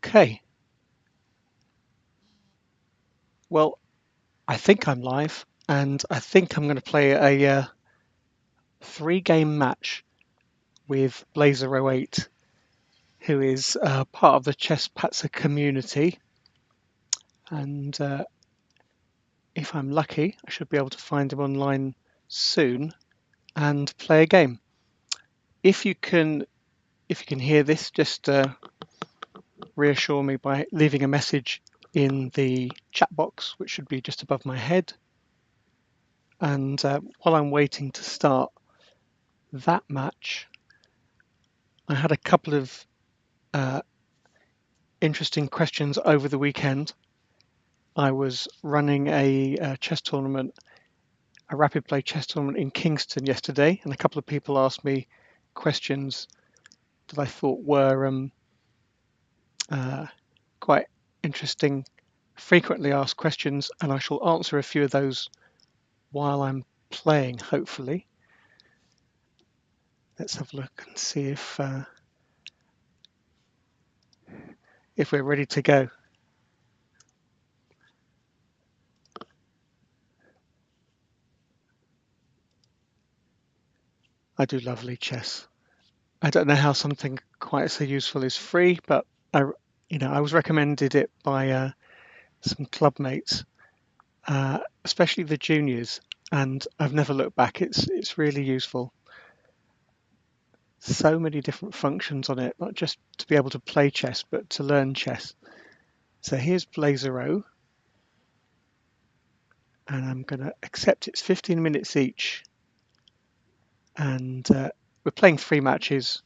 Okay, well, I think I'm live, and I think I'm going to play a three-game match with Blazeroe 8, who is part of the Chess Patzer community. And if I'm lucky, I should be able to find him online soon and play a game. If you can, if you can hear this, just reassure me by leaving a message in the chat box, which should be just above my head. And while I'm waiting to start that match, I had a couple of uh, interesting questions over the weekend. I was running a chess tournament, a rapid play chess tournament in Kingston yesterday, and a couple of people asked me questions that I thought were uh, quite interesting, frequently asked questions, and I shall answer a few of those while I'm playing, hopefully. Let's have a look and see if we're ready to go. I do lovely chess. I don't know how something quite so useful is free, but I was recommended it by some club mates, especially the juniors, and I've never looked back. It's really useful. So many different functions on it, not just to be able to play chess, but to learn chess. So here's Blazeroe, and I'm going to accept it's 15 minutes each, and we're playing 3 matches,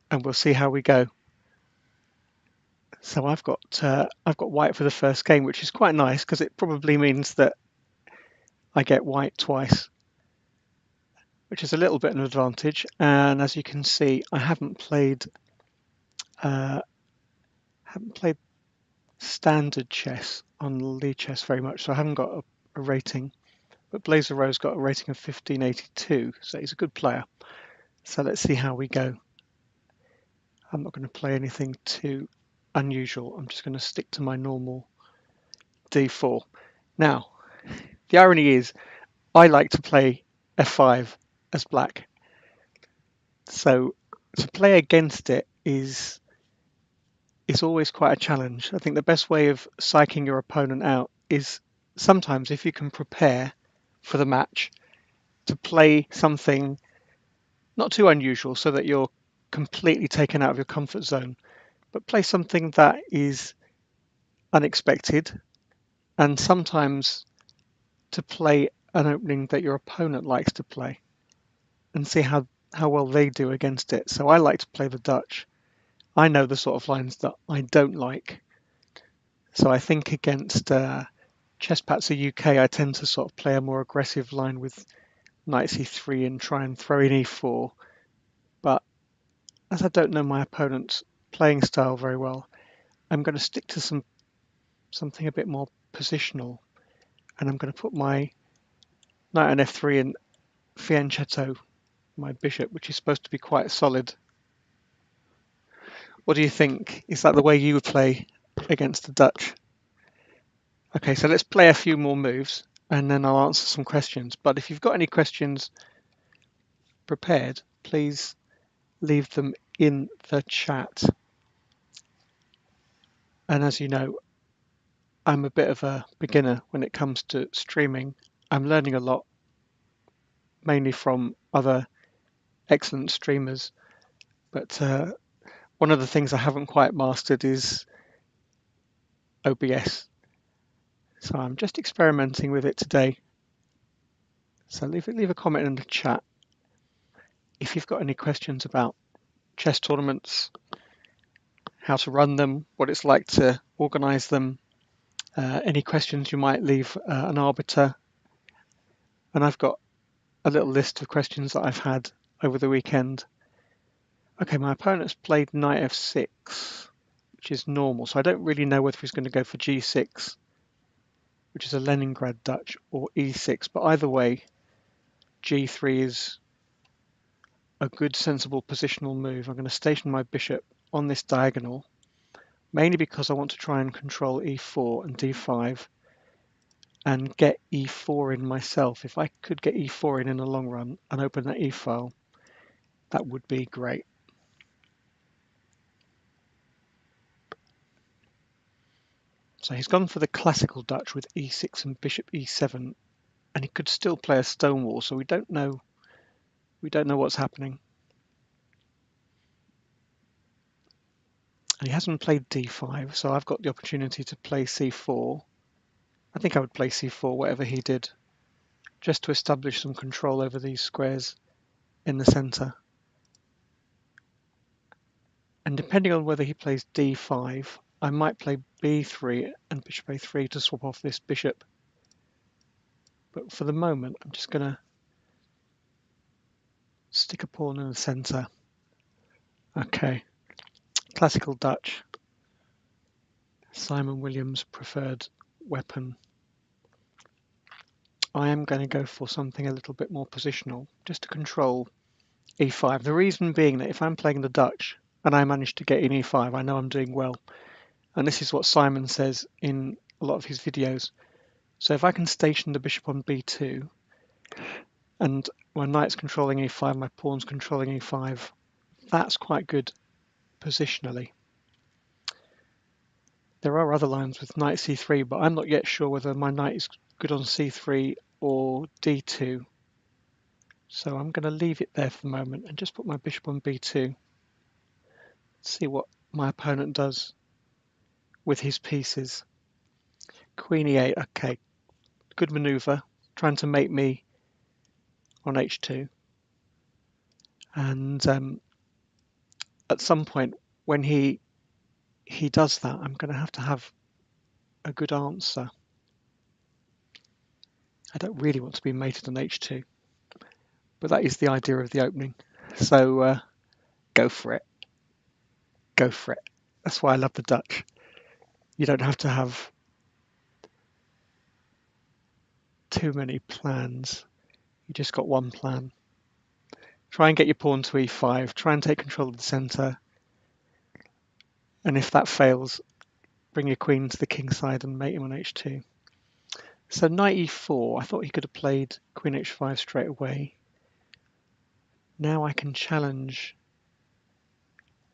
and we'll see how we go. So I've got white for the first game, which is quite nice because it probably means that I get white twice, which is a little bit an advantage. And as you can see, I uh, haven't played standard chess on Lichess very much, so I haven't got a rating. But Blazeroe's got a rating of 1582, so he's a good player. So let's see how we go. I'm not going to play anything too unusual. I'm just going to stick to my normal d4. Now, the irony is, I like to play f5 as black. So to play against it is always quite a challenge. I think the best way of psyching your opponent out is sometimes if you can prepare for the match to play something not too unusual so that you're completely taken out of your comfort zone, but play something that is unexpected, and sometimes to play an opening that your opponent likes to play and see how well they do against it. So I like to play the Dutch. I know the sort of lines that I don't like. So I think against Chess Patzer UK, I tend to sort of play a more aggressive line with knight c3 and try and throw in e4. But as I don't know my opponent's playing style very well, I'm going to stick to something a bit more positional, and I'm going to put my knight on f3 and fianchetto my bishop, which is supposed to be quite solid. What do you think? Is that the way you would play against the Dutch? Okay, so let's play a few more moves and then I'll answer some questions. But if you've got any questions prepared, please leave them in the chat. And as you know, I'm a bit of a beginner when it comes to streaming. I'm learning a lot, mainly from other excellent streamers. But one of the things I haven't quite mastered is OBS. So I'm just experimenting with it today. So leave a comment in the chat if you've got any questions about chess tournaments, how to run them, what it's like to organize them, any questions you might leave an arbiter. And I've got a little list of questions that I've had over the weekend. Okay, my opponent's played knight f6, which is normal. So I don't really know whether he's going to go for g6, which is a Leningrad Dutch, or e6. But either way, g3 is a good, sensible positional move. I'm going to station my bishop on this diagonal, mainly because I want to try and control e4 and d5 and get e4 in myself. If I could get e4 in the long run and open that e file, that would be great. So he's gone for the classical Dutch with e6 and bishop e7, and he could still play a stonewall, so we don't know what's happening. And he hasn't played d5, so I've got the opportunity to play c4. I think I would play c4, whatever he did, just to establish some control over these squares in the center. And depending on whether he plays d5, I might play b3 and bishop a3 to swap off this bishop. But for the moment, I'm just going to stick a pawn in the center. Okay, classical Dutch. Simon Williams' preferred weapon. I am going to go for something a little bit more positional, just to control e5. The reason being that if I'm playing the Dutch and I manage to get in e5, I know I'm doing well. And this is what Simon says in a lot of his videos. So if I can station the bishop on b2, and my knight's controlling e5, my pawn's controlling e5, that's quite good positionally. There are other lines with knight c3, but I'm not yet sure whether my knight is good on c3 or d2. So I'm going to leave it there for the moment and just put my bishop on b2. See what my opponent does with his pieces. Queen e8, okay, good maneuver, trying to mate me on h2. And at some point when he does that, I'm going to have a good answer. I don't really want to be mated on h2, but that is the idea of the opening. So go for it. Go for it. That's why I love the Dutch. You don't have to have too many plans. You just got one plan. Try and get your pawn to e5. Try and take control of the center. And if that fails, bring your queen to the king side and mate him on h2. So knight e4, I thought he could have played queen h5 straight away. Now I can challenge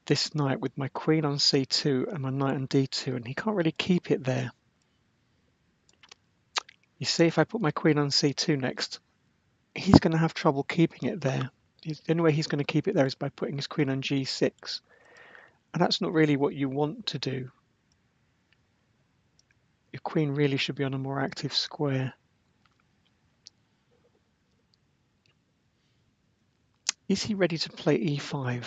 this knight with my queen on c2 and my knight on d2, and he can't really keep it there. You see, if I put my queen on c2 next, he's going to have trouble keeping it there. The only way he's going to keep it there is by putting his queen on g6, and that's not really what you want to do. Your queen really should be on a more active square. Is he ready to play e5?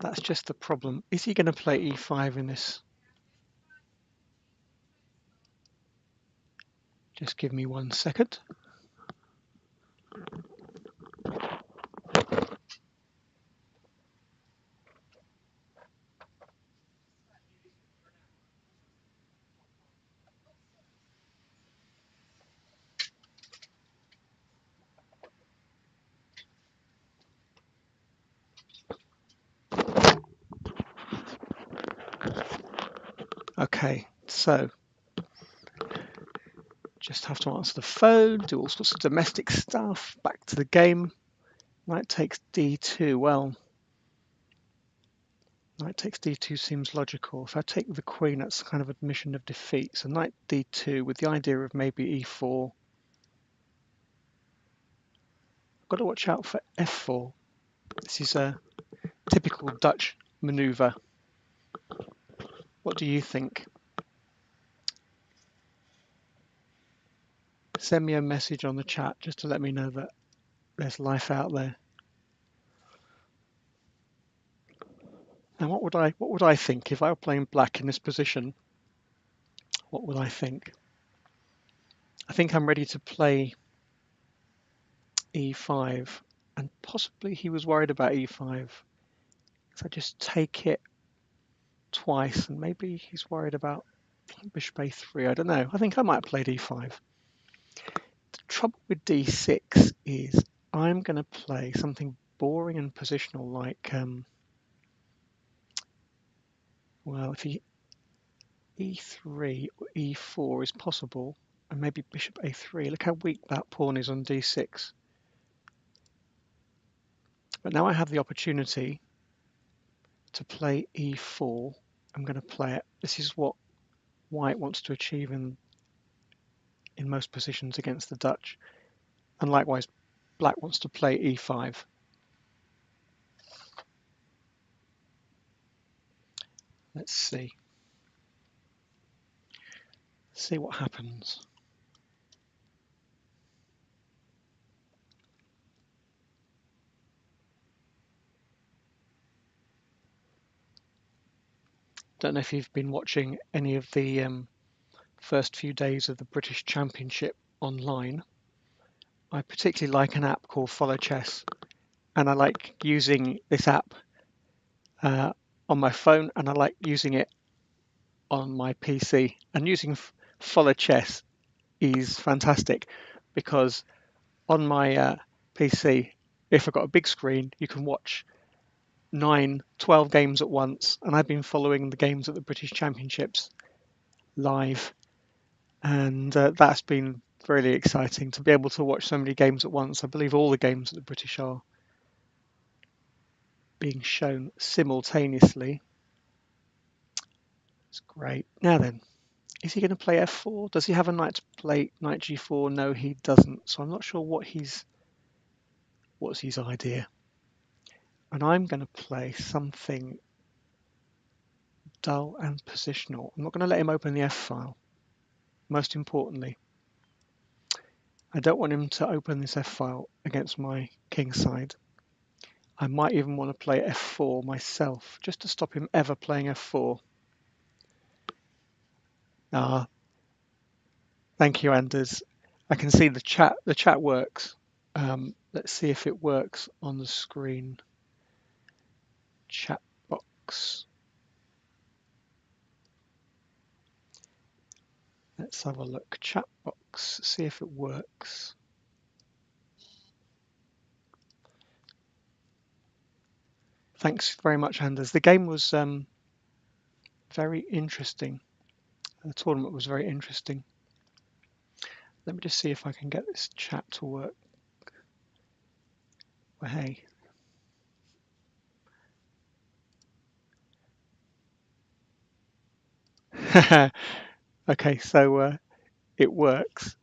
That's just the problem. Is he going to play e5 in this? Just give me 1 second. Okay, so just have to answer the phone, do all sorts of domestic stuff, back to the game. Knight takes d2. Well, knight takes d2 seems logical. If I take the queen, that's kind of admission of defeat. So knight d2 with the idea of maybe e4. I've got to watch out for f4. This is a typical Dutch maneuver. What do you think? Send me a message on the chat just to let me know that there's life out there. And what would I think if I were playing black in this position? What would I think? I think I'm ready to play e5, and possibly he was worried about e5. So I just take it twice, and maybe he's worried about bishop a3. I don't know. I think I might have played e5. The trouble with d6 is I'm going to play something boring and positional like Well, if he e3 or e4 is possible, and maybe bishop a3. Look how weak that pawn is on d6. But now I have the opportunity to play e4. I'm going to play it. This is what White wants to achieve in most positions against the Dutch. And likewise, Black wants to play e5. Let's see. See what happens. Don't know if you've been watching any of the first few days of the British Championship online. I particularly like an app called Follow Chess, and I like using this app on my phone, and I like using it on my PC. And using Follow Chess is fantastic because on my PC, if I've got a big screen, you can watch 9, 12 games at once. And I've been following the games at the British Championships live, and that's been really exciting to be able to watch so many games at once. I believe all the games at the British are being shown simultaneously. It's great. Now then, is he going to play f4? Does he have a knight to play knight g4? No, he doesn't. So I'm not sure what's his idea. And I'm going to play something dull and positional. I'm not going to let him open the f file. Most importantly, I don't want him to open this f file against my king side. I might even want to play f4 myself, just to stop him ever playing f4. Ah, thank you, Anders. I can see the chat. The chat works. Let's see if it works on the screen. Chat box. Let's have a look. Chat box. See if it works. Thanks very much, Anders. The game was very interesting. The tournament was very interesting. Let me just see if I can get this chat to work. Well, hey. Okay, so it works.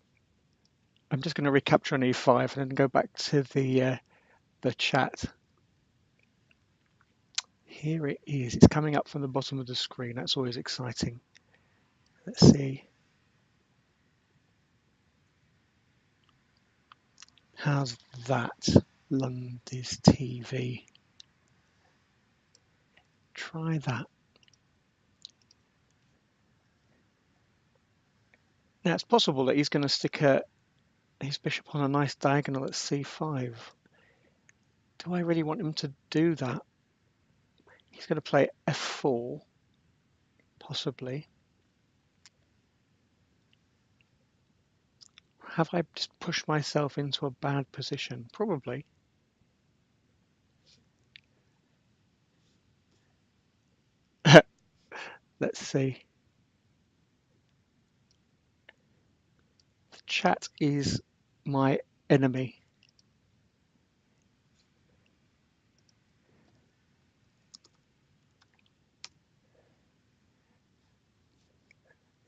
I'm just going to recapture on E5 and then go back to the chat. Here it is. It's coming up from the bottom of the screen. That's always exciting. Let's see. How's that, Lundy's TV? Try that. Now it's possible that he's going to stick his bishop on a nice diagonal at c5. Do I really want him to do that? He's going to play f4, possibly. Have I just pushed myself into a bad position? Probably. Let's see. The chat is my enemy.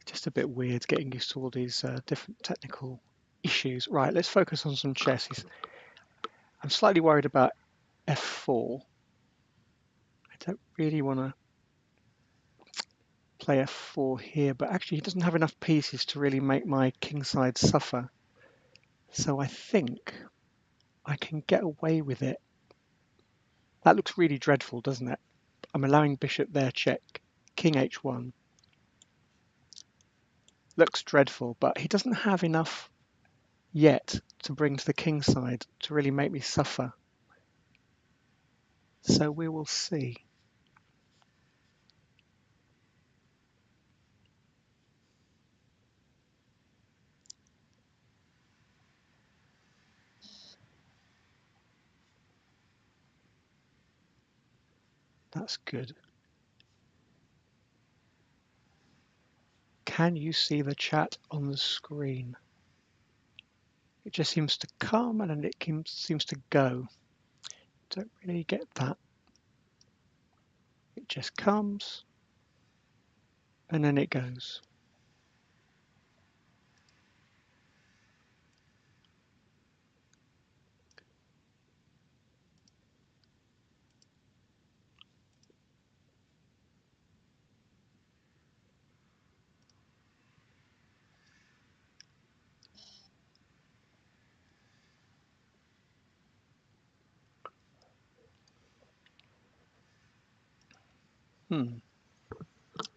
Just a bit weird getting used to all these different technical issues. Right, let's focus on some chess. I'm slightly worried about f4. I don't really want to play f4 here, but actually he doesn't have enough pieces to really make my kingside suffer. So I think I can get away with it. That looks really dreadful, doesn't it? I'm allowing bishop there, check. King h1. Looks dreadful, but he doesn't have enough yet to bring to the king side to really make me suffer. So we will see. That's good. Can you see the chat on the screen? It just seems to come and then it seems to go. Don't really get that. It just comes and then it goes.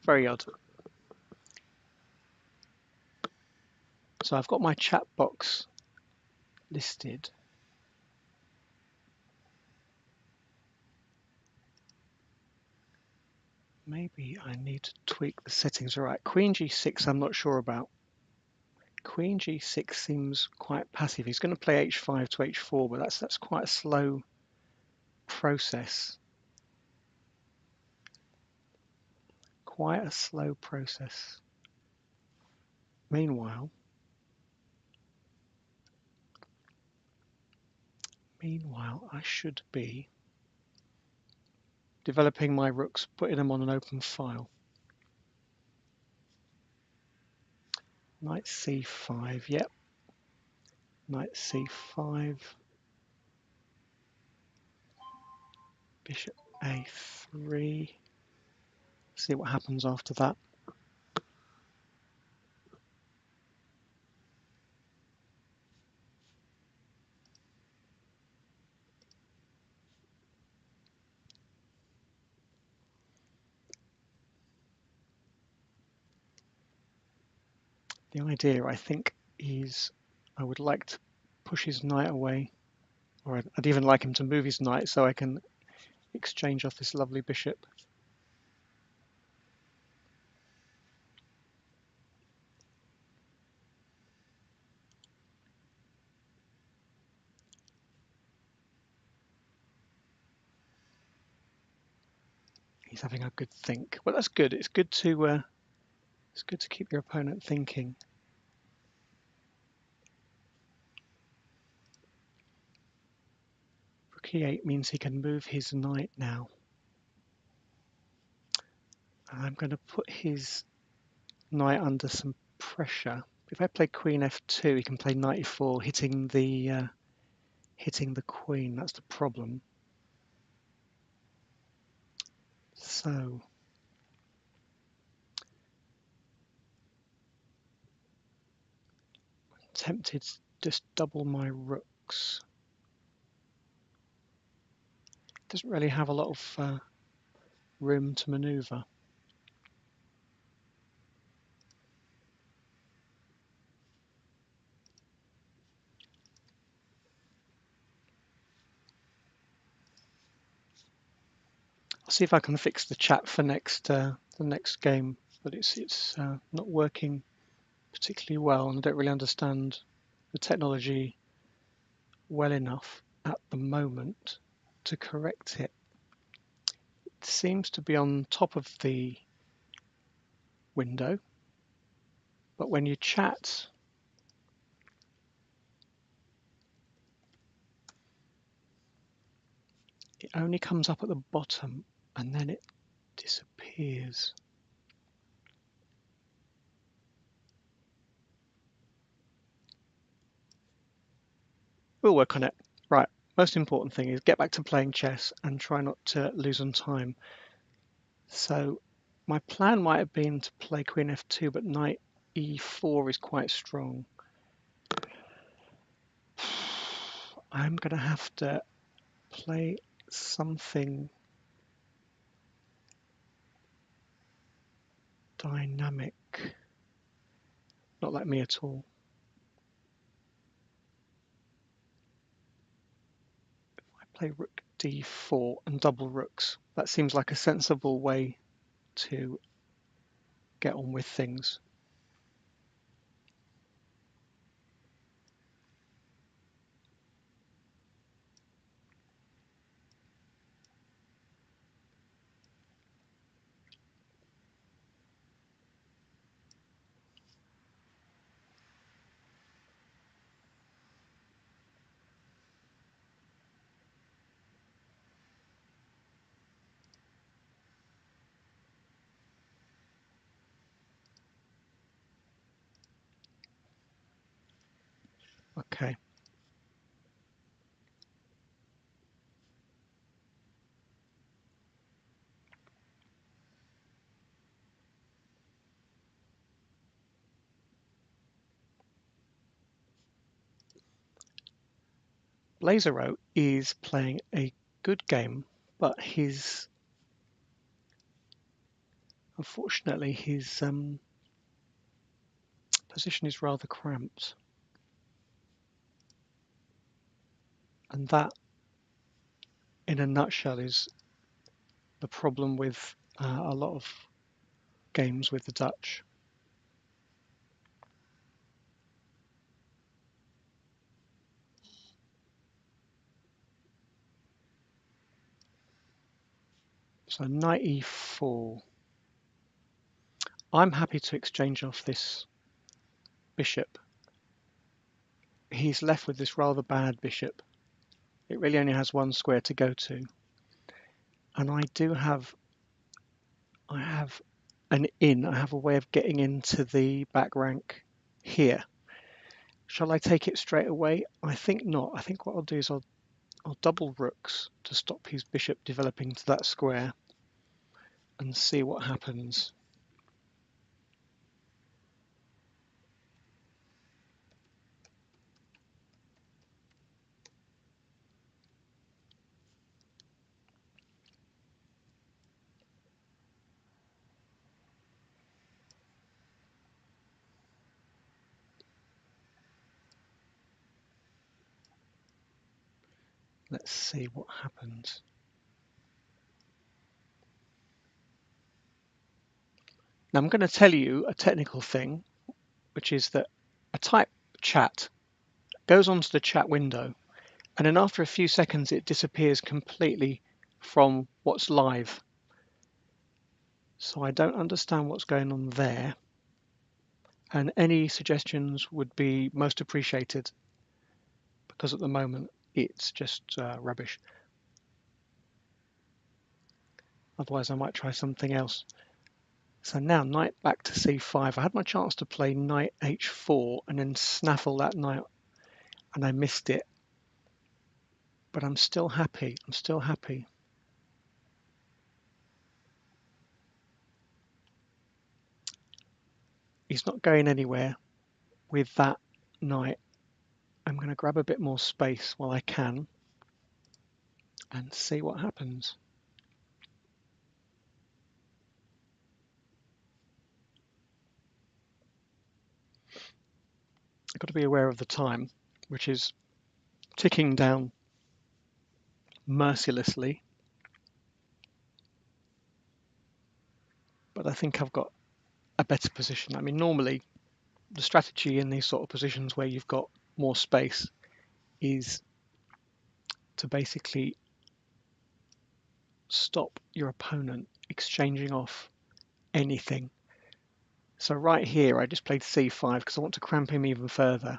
Very odd. So I've got my chat box listed. Maybe I need to tweak the settings. All right, Queen G6 I'm not sure about. Queen G6 seems quite passive. He's going to play H5 to H4, but that's quite a slow process. Quite a slow process. Meanwhile, I should be developing my rooks, putting them on an open file. Knight C5, yep. Knight C5. Bishop A3. See what happens after that. The idea, I think, is I would like to push his knight away, or I'd even like him to move his knight so I can exchange off this lovely bishop. He's having a good think. Well, that's good. It's good to keep your opponent thinking. Rook E8 means he can move his knight now. I'm going to put his knight under some pressure. If I play Queen F2, he can play Knight E4, hitting the Queen. That's the problem. So I'm tempted to just double my rooks. Doesn't really have a lot of room to maneuver. I'll see if I can fix the chat for the next game, but it's not working particularly well, and I don't really understand the technology well enough at the moment to correct it. It seems to be on top of the window, but when you chat, it only comes up at the bottom and then it disappears. We'll work on it. Right, most important thing is get back to playing chess and try not to lose on time. So my plan might have been to play Queen F2, but Knight E4 is quite strong. I'm going to have to play something dynamic. Not like me at all. If I play Rook D4 and double rooks, that seems like a sensible way to get on with things. Okay. Blazeroe is playing a good game, but unfortunately his position is rather cramped, and that, in a nutshell, is the problem with a lot of games with the Dutch. So knight e4. I'm happy to exchange off this bishop. He's left with this rather bad bishop. It really only has one square to go to, and I have an in. I have a way of getting into the back rank here. Shall I take it straight away? I think not. I think what I'll do is I'll double rooks to stop his bishop developing to that square and see what happens. Let's see what happens. Now I'm going to tell you a technical thing, which is that I type chat, goes onto the chat window, and then after a few seconds it disappears completely from what's live. So I don't understand what's going on there, and any suggestions would be most appreciated, because at the moment it's just rubbish. Otherwise I might try something else. So now knight back to c5. I had my chance to play knight h4 and then snaffle that knight, and I missed it. But I'm still happy. I'm still happy. He's not going anywhere with that knight. I'm going to grab a bit more space while I can and see what happens. I've got to be aware of the time, which is ticking down mercilessly. But I think I've got a better position. I mean, normally the strategy in these sort of positions where you've got more space is to basically stop your opponent exchanging off anything. So right here, I just played c5 because I want to cramp him even further.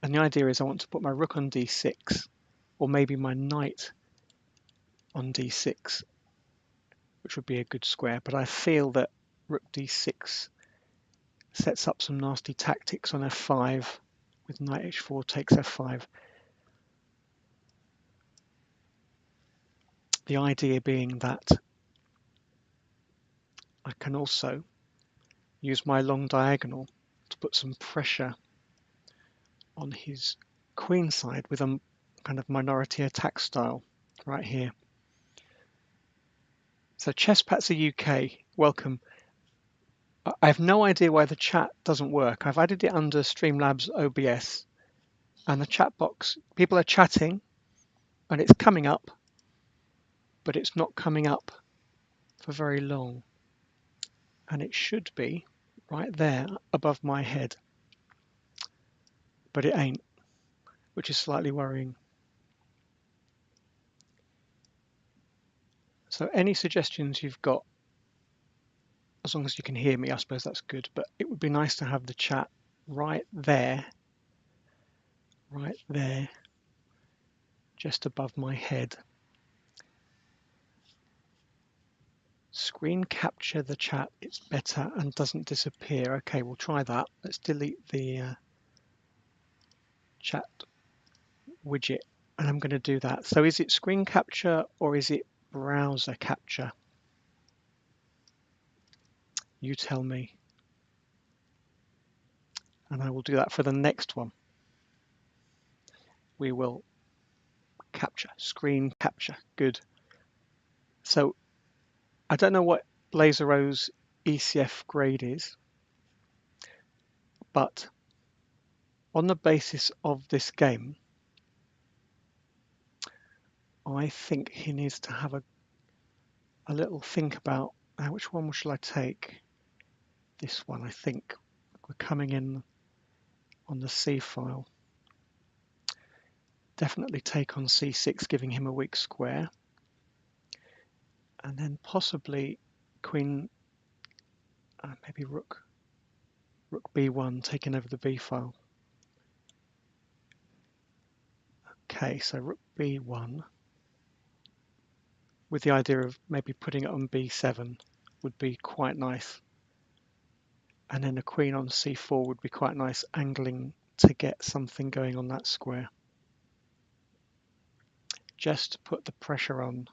And the idea is I want to put my rook on d6, or maybe my knight on d6, which would be a good square. But I feel that rook d6 sets up some nasty tactics on f5 with knight h4 takes f5. The idea being that I can also use my long diagonal to put some pressure on his queen side with a kind of minority attack style right here. So Chesspatzer UK, welcome. I have no idea why the chat doesn't work. I've added it under Streamlabs OBS, and the chat box, people are chatting and it's coming up, but it's not coming up for very long. And it should be right there above my head, but it ain't, which is slightly worrying. So any suggestions you've got, as long as you can hear me, I suppose that's good, but it would be nice to have the chat right there, just above my head. Screen capture the chat, it's better and doesn't disappear. Okay, we'll try that. Let's delete the chat widget, and I'm going to do that. So is it screen capture or is it browser capture? You tell me. And I will do that for the next one. We will capture, screen capture. Good. So I don't know what Blazeroe's ECF grade is, but on the basis of this game, I think he needs to have a little think about which one shall I take? This one, I think. We're coming in on the C file. Definitely take on C6, giving him a weak square. And then possibly queen, maybe rook B1, taking over the B file. Okay, so rook B1, with the idea of maybe putting it on B7 would be quite nice. And then a queen on C4 would be quite nice, angling to get something going on that square. Just to put the pressure on,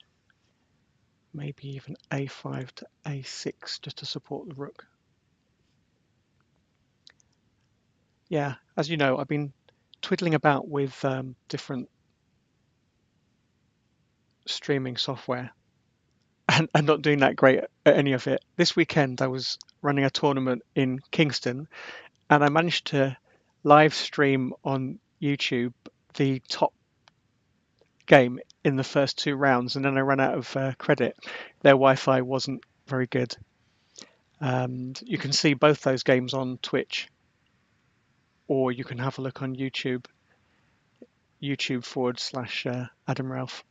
maybe even A5 to A6 just to support the rook. Yeah, as you know, I've been twiddling about with different streaming software and not doing that great at any of it. This weekend I was running a tournament in Kingston and I managed to live stream on YouTube the top game in the first 2 rounds, and then I ran out of credit. Their Wi-Fi wasn't very good. And you can see both those games on Twitch, or you can have a look on YouTube, YouTube/Adam Ralph.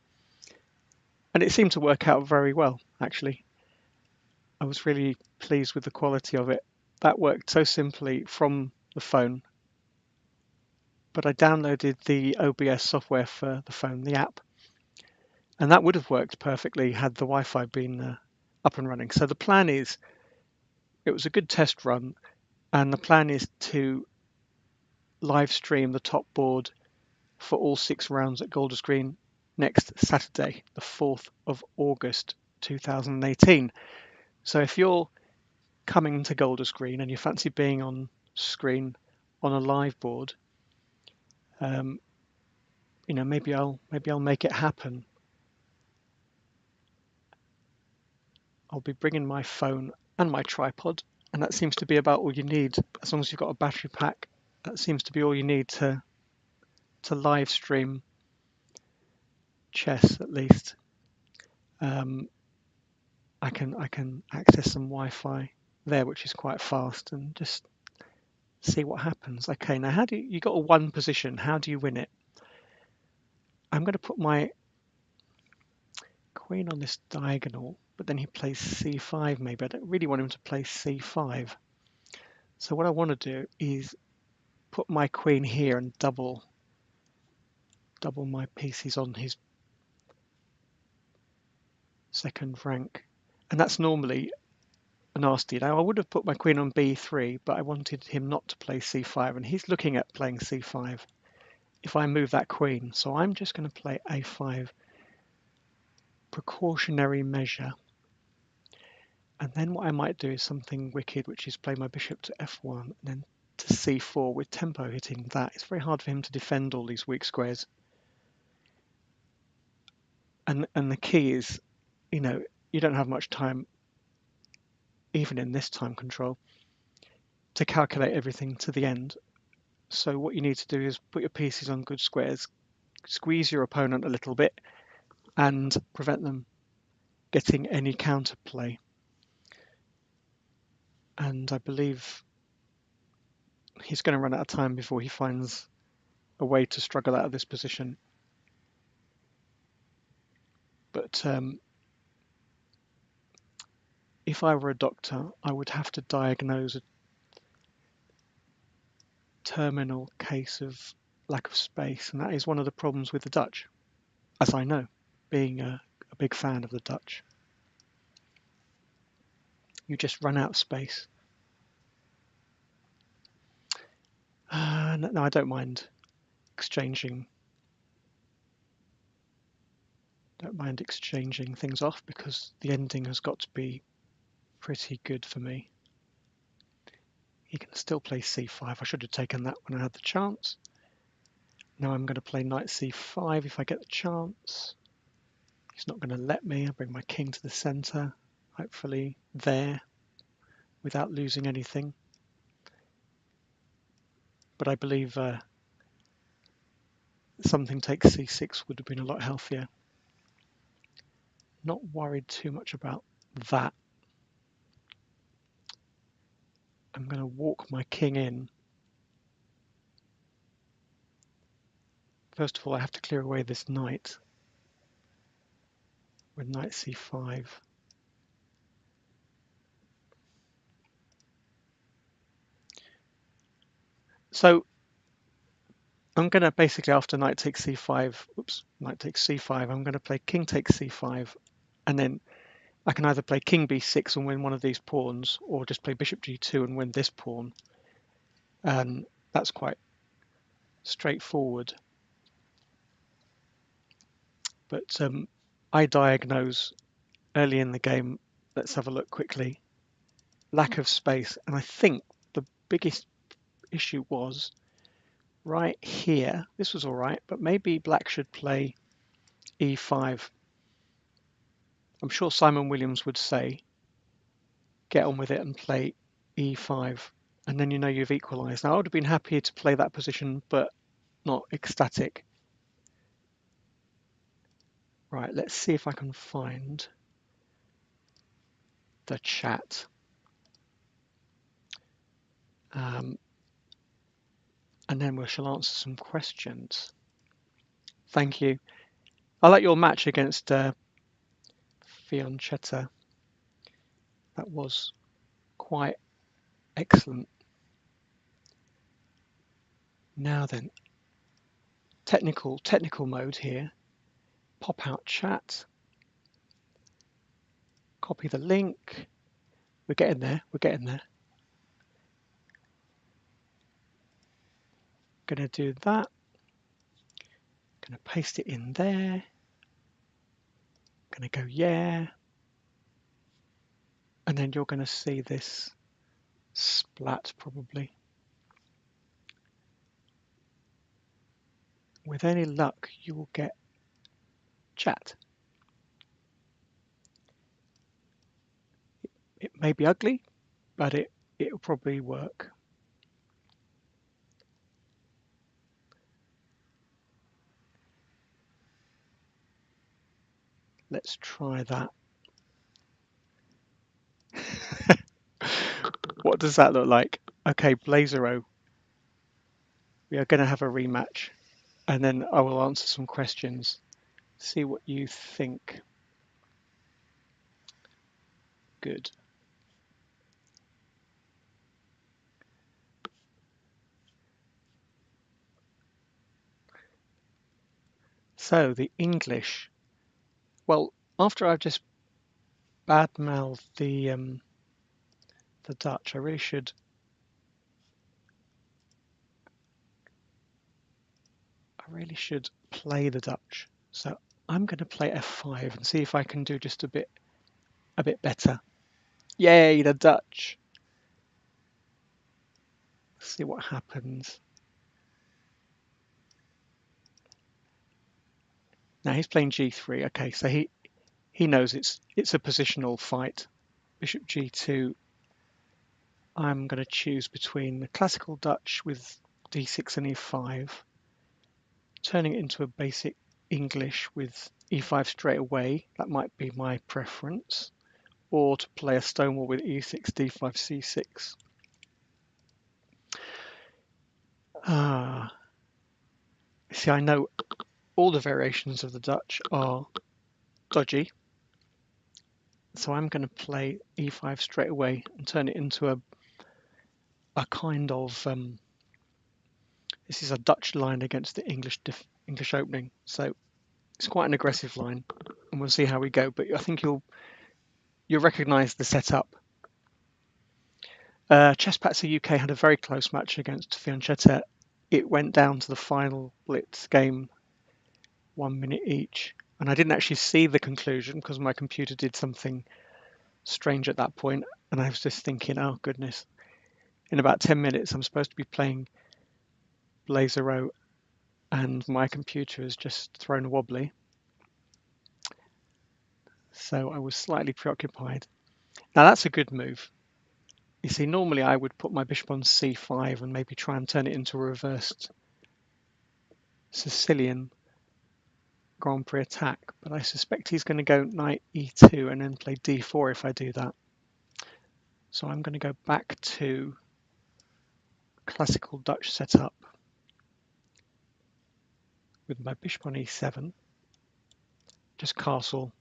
And it seemed to work out very well, actually. I was really pleased with the quality of it. That worked so simply from the phone, but I downloaded the OBS software for the phone, the app, and that would have worked perfectly had the Wi-Fi been up and running. So the plan is, it was a good test run, and the plan is to live stream the top board for all 6 rounds at Golders Green next Saturday, the 4th of August 2018. So if you're coming to Golders Green and you fancy being on screen on a live board, maybe I'll make it happen. I'll be bringing my phone and my tripod, and that seems to be about all you need. As long as you've got a battery pack, that seems to be all you need to live stream chess, at least. I can access some Wi-Fi there, which is quite fast, and just see what happens. Okay, now how do you got a 1 position? How do you win it? I'm going to put my queen on this diagonal, but then he plays C5 maybe. I don't really want him to play C5. So what I want to do is put my queen here and double my pieces on his second rank. And that's normally nasty. Now I would have put my queen on B3, but I wanted him not to play C5, and he's looking at playing C5 if I move that queen. So I'm just going to play A5, precautionary measure. And then what I might do is something wicked, which is play my bishop to F1 and then to C4 with tempo hitting that. It's very hard for him to defend all these weak squares. And the key is, you don't have much time, even in this time control, to calculate everything to the end. So what you need to do is put your pieces on good squares, squeeze your opponent a little bit, and prevent them getting any counterplay. And I believe he's going to run out of time before he finds a way to struggle out of this position. But if I were a doctor, I would have to diagnose a terminal case of lack of space, and that is one of the problems with the Dutch, as I know, being a big fan of the Dutch. You just run out of space. No, I don't mind exchanging things off because the ending has got to be pretty good for me. He can still play c5. I should have taken that when I had the chance. Now I'm going to play knight c5 if I get the chance. He's not going to let me. I bring my king to the center, hopefully there, without losing anything. But I believe something takes c6 would have been a lot healthier. Not worried too much about that. I'm going to walk my king in. First of all, I have to clear away this knight with knight c5. So I'm going to basically, after knight takes c5, knight takes c5, I'm going to play king takes c5, and then I can either play king b6 and win one of these pawns, or just play bishop g2 and win this pawn. And that's quite straightforward. But I diagnose early in the game, let's have a look quickly, lack of space. And I think the biggest issue was right here. This was all right, but maybe black should play e5. I'm sure Simon Williams would say, get on with it and play e5. And then you know you've equalized. Now, I would have been happy to play that position, but not ecstatic. Right, let's see if I can find the chat. And then we shall answer some questions. Thank you. I like your match against Fiancetta. That was quite excellent. Now then, technical mode here. Pop out chat. Copy the link. We're getting there. We're getting there. Going to do that. Going to paste it in there. Going to go yeah. And then you're going to see this splat probably. With any luck, you will get chat. It may be ugly, but it'll probably work. Let's try that. What does that look like? Okay, Blazeroe. We are going to have a rematch, and then I will answer some questions. See what you think. Good. So the English. Well, after I've just badmouthed the Dutch, I really should. Play the Dutch. So I'm going to play f5 and see if I can do just a bit better. Yay, the Dutch. Let's see what happens. Now he's playing g3. Okay, so he knows it's a positional fight. Bishop g2. I'm going to choose between the classical Dutch with d6 and e5, turning it into a basic English with e5 straight away. That might be my preference. Or to play a stonewall with e6, d5, c6. See, I know all the variations of the Dutch are dodgy. So I'm going to play e5 straight away and turn it into a kind of this is a Dutch line against the English opening, so it's quite an aggressive line, and we'll see how we go. But I think you'll recognise the setup. Chess Patzer UK had a very close match against Fiancetta it went down to the final blitz game, 1 minute each. And I didn't actually see the conclusion because my computer did something strange at that point, and I was just thinking, oh goodness, in about 10 minutes I'm supposed to be playing Blazeroe and my computer has just thrown a wobbly. So I was slightly preoccupied. Now that's a good move. You see, normally I would put my bishop on c5 and maybe try and turn it into a reversed Sicilian Grand Prix attack, but I suspect he's going to go knight e2 and then play d4 if I do that. So I'm going to go back to classical Dutch setup with my bishop on e7, just castle,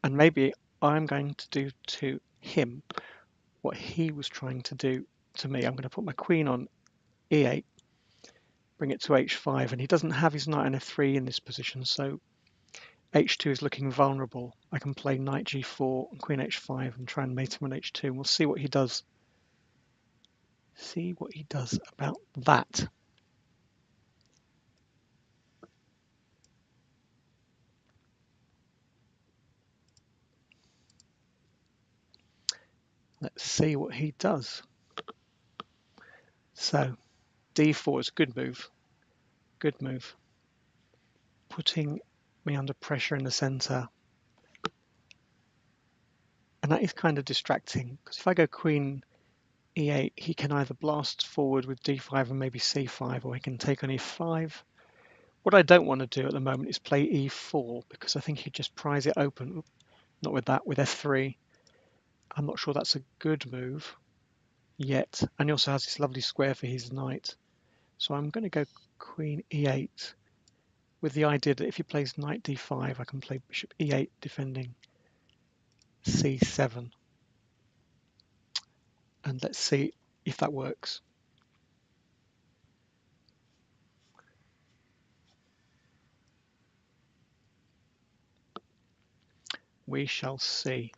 and maybe I'm going to do to him what he was trying to do to me. I'm going to put my queen on e8, bring it to h5, and he doesn't have his knight on f3 in this position, so h2 is looking vulnerable. I can play knight g4 and queen h5 and try and mate him on h2, and we'll see what he does. See what he does about that. Let's see what he does. So d4 is a good move. Good move. Putting me under pressure in the center. And that is kind of distracting because if I go queen e8, he can either blast forward with d5 and maybe c5, or he can take on e5. What I don't want to do at the moment is play e4 because I think he'd just prise it open. Not with that, with f3. I'm not sure that's a good move yet. And he also has this lovely square for his knight. So I'm going to go queen e8 with the idea that if he plays knight d5, I can play bishop e8 defending c7. And let's see if that works. We shall see.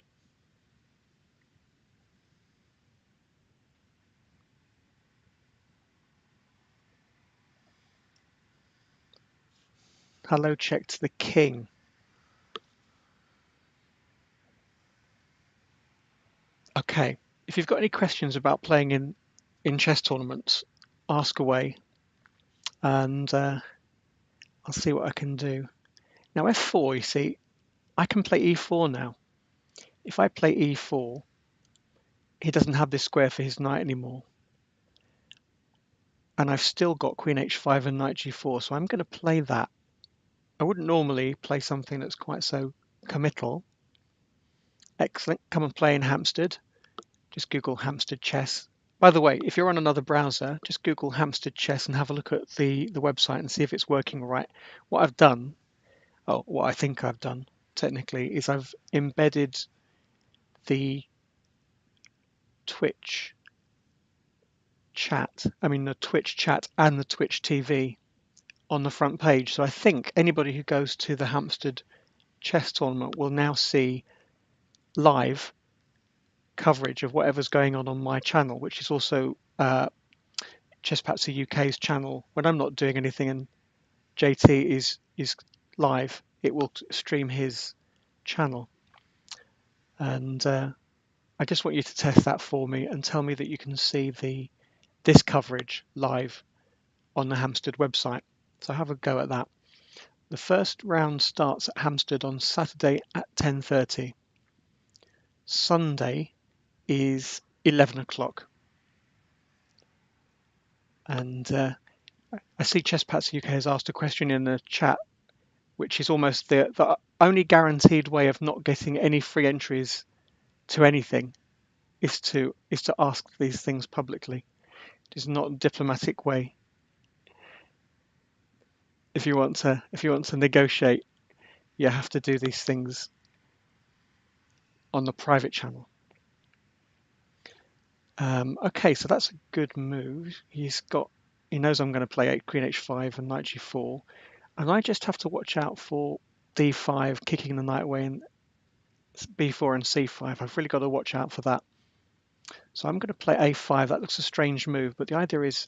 Hello check to the king. Okay, if you've got any questions about playing in chess tournaments, ask away, and I'll see what I can do. Now f4, you see, I can play e4 now. If I play e4, he doesn't have this square for his knight anymore. And I've still got queen h5 and knight g4, so I'm going to play that. I wouldn't normally play something that's quite so committal. Excellent. Come and play in Hampstead. Just Google Hampstead chess. By the way, if you're on another browser, just Google Hampstead chess and have a look at the website and see if it's working right. What I've done, what I think I've done technically, is I've embedded the Twitch the Twitch chat and the Twitch TV on the front page. So I think anybody who goes to the Hampstead chess tournament will now see live coverage of whatever's going on my channel, which is also Chesspatzer UK's channel. When I'm not doing anything and JT is live, it will stream his channel. And I just want you to test that for me and tell me that you can see this coverage live on the Hampstead website. So have a go at that. The first round starts at Hampstead on Saturday at 10:30. Sunday is 11 o'clock. And I see Chesspatzer UK has asked a question in the chat, which is almost the only guaranteed way of not getting any free entries to anything is to ask these things publicly. It is not a diplomatic way. If you want to negotiate, you have to do these things on the private channel. Okay, so that's a good move. He knows I'm going to play queen h5 and knight g4, and I just have to watch out for d5 kicking the knight away and b4 and c5. I've really got to watch out for that. So I'm going to play a5. That looks a strange move, but the idea is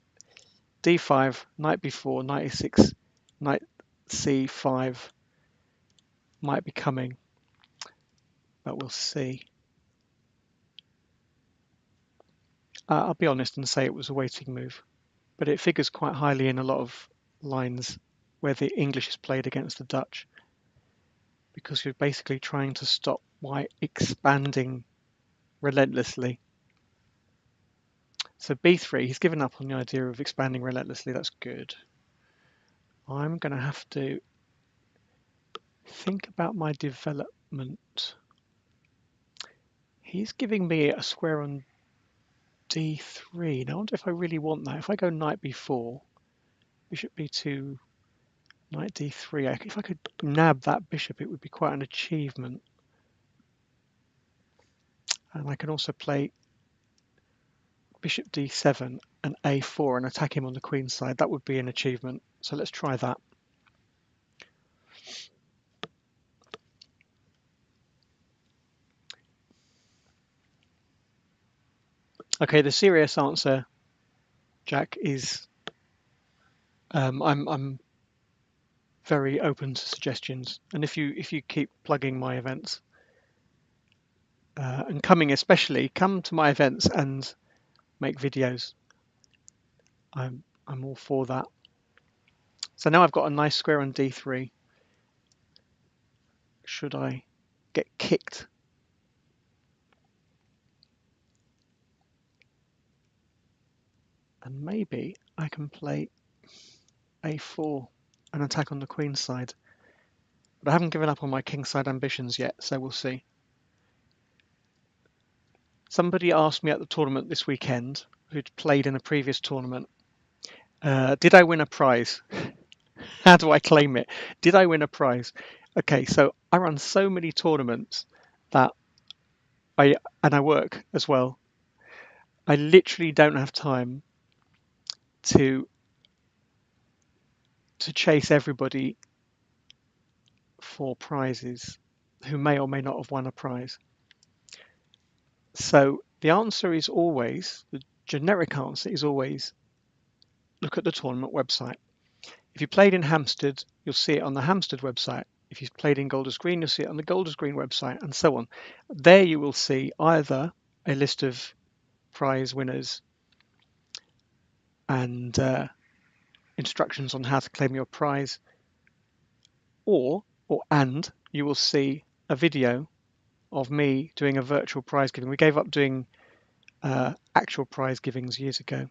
d5, knight b4, knight e6, knight c5 might be coming, but we'll see. I'll be honest and say it was a waiting move, but it figures quite highly in a lot of lines where the English is played against the Dutch, because you're basically trying to stop white expanding relentlessly. So b3, he's given up on the idea of expanding relentlessly. That's good. I'm going to have to think about my development. He's giving me a square on d3. Now I wonder if I really want that. If I go knight b4, bishop b2, knight d3, if I could nab that bishop, it would be quite an achievement. And I can also play bishop d7 and a4 and attack him on the queen side. That would be an achievement. So let's try that. Okay, the serious answer, Jack, is I'm very open to suggestions, and if you keep plugging my events and come to my events and make videos, I'm all for that. So now I've got a nice square on d3. Should I get kicked? And maybe I can play a4 and attack on the queen side. But I haven't given up on my kingside ambitions yet, so we'll see. Somebody asked me at the tournament this weekend, who'd played in a previous tournament, did I win a prize? How do I claim it? Did I win a prize? Okay, so I run so many tournaments that I work as well. I literally don't have time to chase everybody for prizes who may or may not have won a prize. So the answer is always, the generic answer is always, look at the tournament website. If you played in Hampstead, you'll see it on the Hampstead website. If you've played in Golders Green, you'll see it on the Golders Green website, and so on. There you will see either a list of prize winners and instructions on how to claim your prize, and you will see a video of me doing a virtual prize giving. We gave up doing actual prize givings years ago.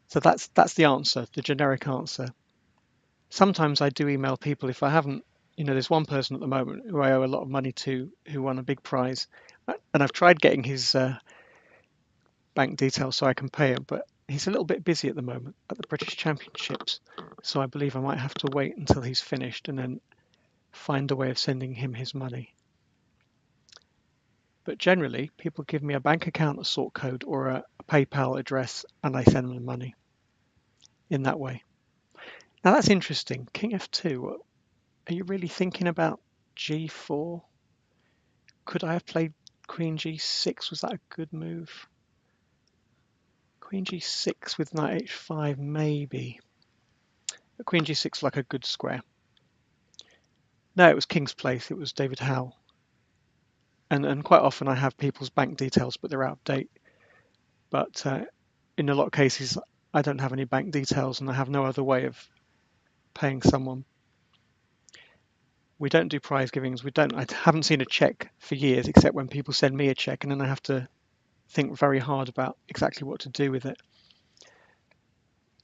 So that's the answer, the generic answer. Sometimes I do email people if I haven't, there's one person at the moment who I owe a lot of money to who won a big prize, and I've tried getting his bank details so I can pay him, but he's a little bit busy at the moment at the British Championships, so I believe I might have to wait until he's finished and then find a way of sending him his money. But generally, people give me a bank account, a sort code, or a PayPal address, and I send them the money in that way. Now that's interesting. King f2. Are you really thinking about g4? Could I have played queen g6? Was that a good move? Queen g6 with knight h5, maybe. But queen g6 like a good square. No, it was King's Place. It was David Howe. And quite often I have people's bank details, but they're out of date. But in a lot of cases, I don't have any bank details, and I have no other way of paying someone. We don't do prize givings. I haven't seen a check for years, except when people send me a check, and then I have to think very hard about exactly what to do with it.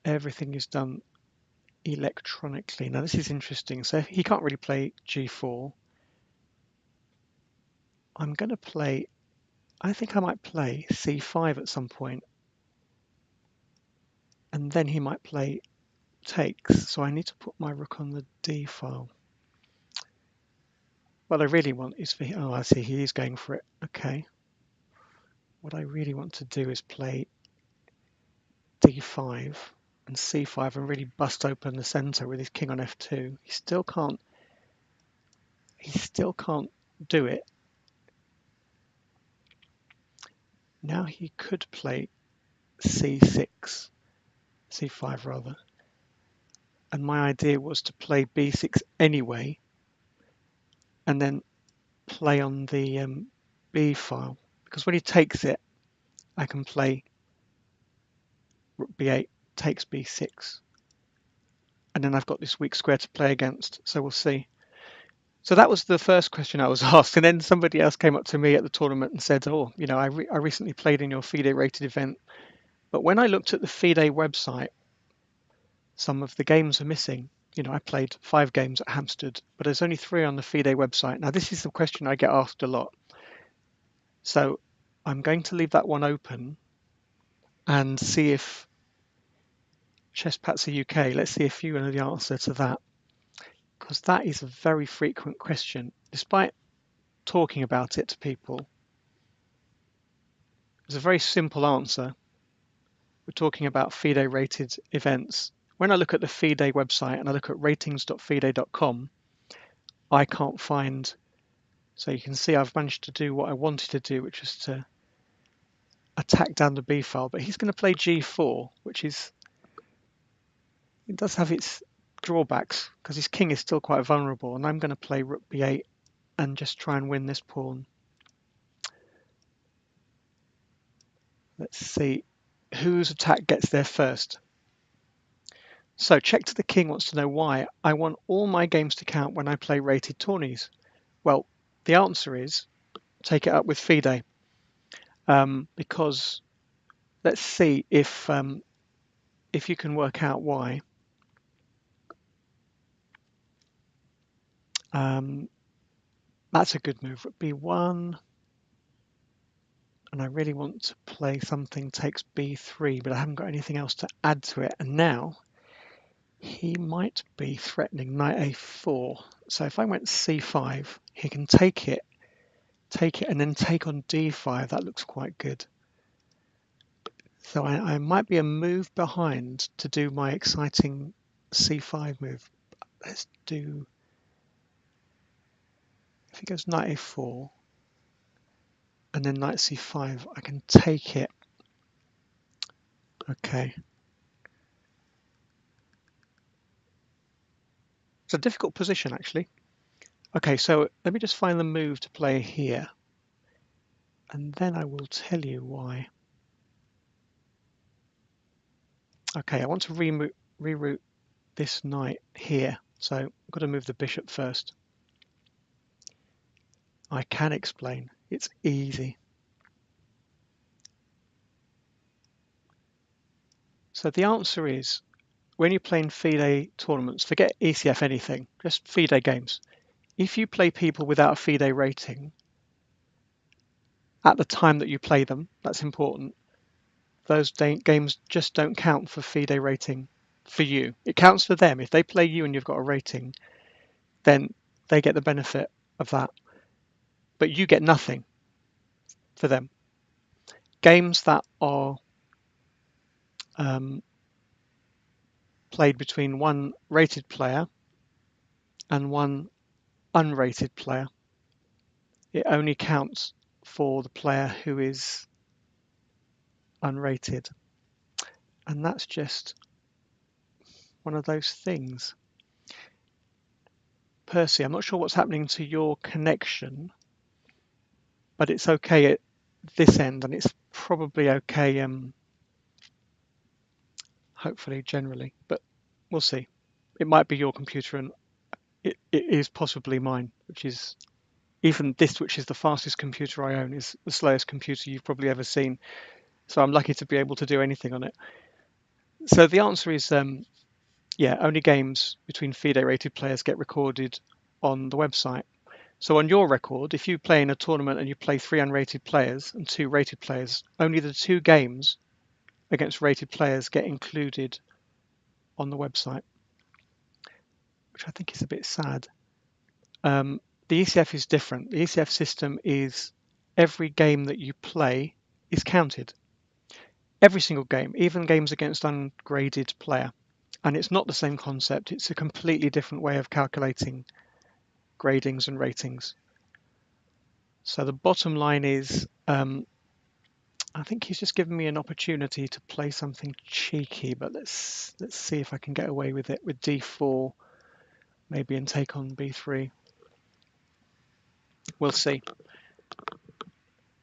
Everything is done electronically. Now this is interesting. So he can't really play g4. I'm going to play, I think I might play c5 at some point, and then he might play takes. So I need to put my rook on the d file. What I really want is for, oh, I see, he is going for it. Okay. What I really want to do is play d5 and c5 and really bust open the center with his king on f2. He still can't do it. Now he could play C6, C5 rather. And my idea was to play B6 anyway, and then play on the B file, because when he takes it, I can play rook B8 takes B6, and then I've got this weak square to play against. So we'll see. So that was the first question I was asked, and then somebody else came up to me at the tournament and said, "Oh, you know, I recently played in your FIDE rated event, but when I looked at the FIDE website, some of the games are missing. You know, I played 5 games at Hampstead, but there's only 3 on the FIDE website." Now, this is the question I get asked a lot. So I'm going to leave that one open and see if Chesspatzer UK, let's see if you know the answer to that, because that is a very frequent question. Despite talking about it to people, there's a very simple answer. We're talking about FIDE rated events. When I look at the FIDE website and I look at ratings.fide.com, I can't find. So you can see I've managed to do what I wanted to do, which is to attack down the B file. But he's going to play G4, which is, it does have its drawbacks because his king is still quite vulnerable. And I'm going to play rook B8 and just try and win this pawn. Let's see whose attack gets there first. So check to the king wants to know why I want all my games to count when I play rated tourneys. Well, the answer is take it up with FIDE, because let's see if you can work out why. That's a good move. Rook B1, and I really want to play something takes B3, but I haven't got anything else to add to it. And now he might be threatening knight A4. So if I went C5, he can take it, and then take on D5. That looks quite good. So I might be a move behind to do my exciting C5 move. Let's do, if he goes knight A4 and then knight C5, I can take it. Okay. It's a difficult position actually. Okay, so let me just find the move to play here, and then I will tell you why. Okay, I want to reroute this knight here, so I've got to move the bishop first. I can explain, it's easy. So the answer is, when you're playing FIDE tournaments, forget ECF anything, just FIDE games. If you play people without a FIDE rating, at the time that you play them, that's important, those games just don't count for FIDE rating for you. It counts for them. If they play you and you've got a rating, then they get the benefit of that. But you get nothing for them. Games that are played between one rated player and one unrated player, it only counts for the player who is unrated. And that's just one of those things. Percy, I'm not sure what's happening to your connection, but it's okay at this end, and it's probably okay, hopefully generally, but we'll see. It might be your computer, and it is possibly mine, which is, even this, which is the fastest computer I own, is the slowest computer you've probably ever seen. So I'm lucky to be able to do anything on it. So the answer is, yeah, only games between FIDE rated players get recorded on the website. So on your record, if you play in a tournament and you play 3 unrated players and 2 rated players, only the 2 games against rated players get included on the website, which I think is a bit sad. The ECF is different. The ECF system is every game that you play is counted. Every single game, even games against ungraded player. And it's not the same concept. It's a completely different way of calculating gradings and ratings. So the bottom line is, I think he's just given me an opportunity to play something cheeky, but let's see if I can get away with it with d4, maybe, and take on b3. We'll see.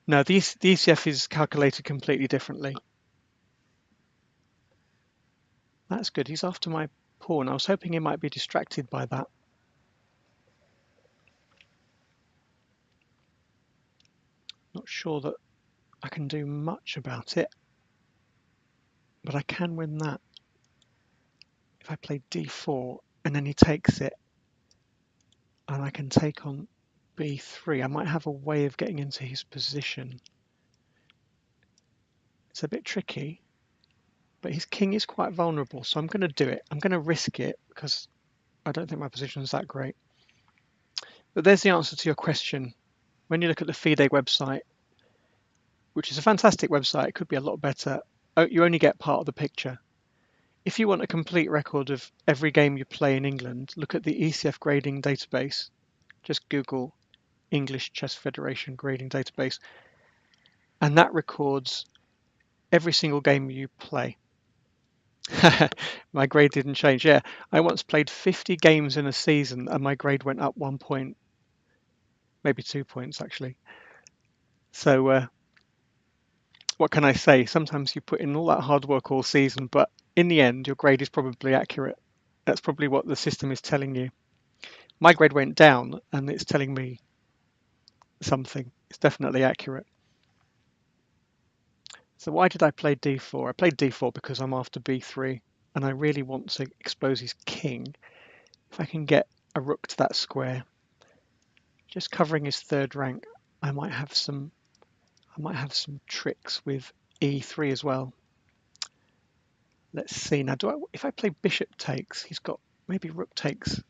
No, the ECF is calculated completely differently. That's good. He's after my pawn. I was hoping he might be distracted by that. Not sure that I can do much about it, but I can win that. If I play d4 and then he takes it, and I can take on b3, I might have a way of getting into his position. It's a bit tricky, but his king is quite vulnerable, so I'm going to do it. I'm going to risk it because I don't think my position is that great. But there's the answer to your question. When you look at the FIDE website, which is a fantastic website, it could be a lot better, you only get part of the picture. If you want a complete record of every game you play in England, look at the ECF grading database. Just Google English Chess Federation grading database, and that records every single game you play. My grade didn't change. Yeah, I once played 50 games in a season and my grade went up 1 point, maybe 2 points actually. So what can I say? Sometimes you put in all that hard work all season, but in the end, your grade is probably accurate. That's probably what the system is telling you. My grade went down and it's telling me something. It's definitely accurate. So why did I play d4? I played d4 because I'm after b3 and I really want to expose his king. If I can get a rook to that square, just covering his third rank, I might have some tricks with e3 as well. Let's see now. If I play bishop takes, he's got maybe rook takes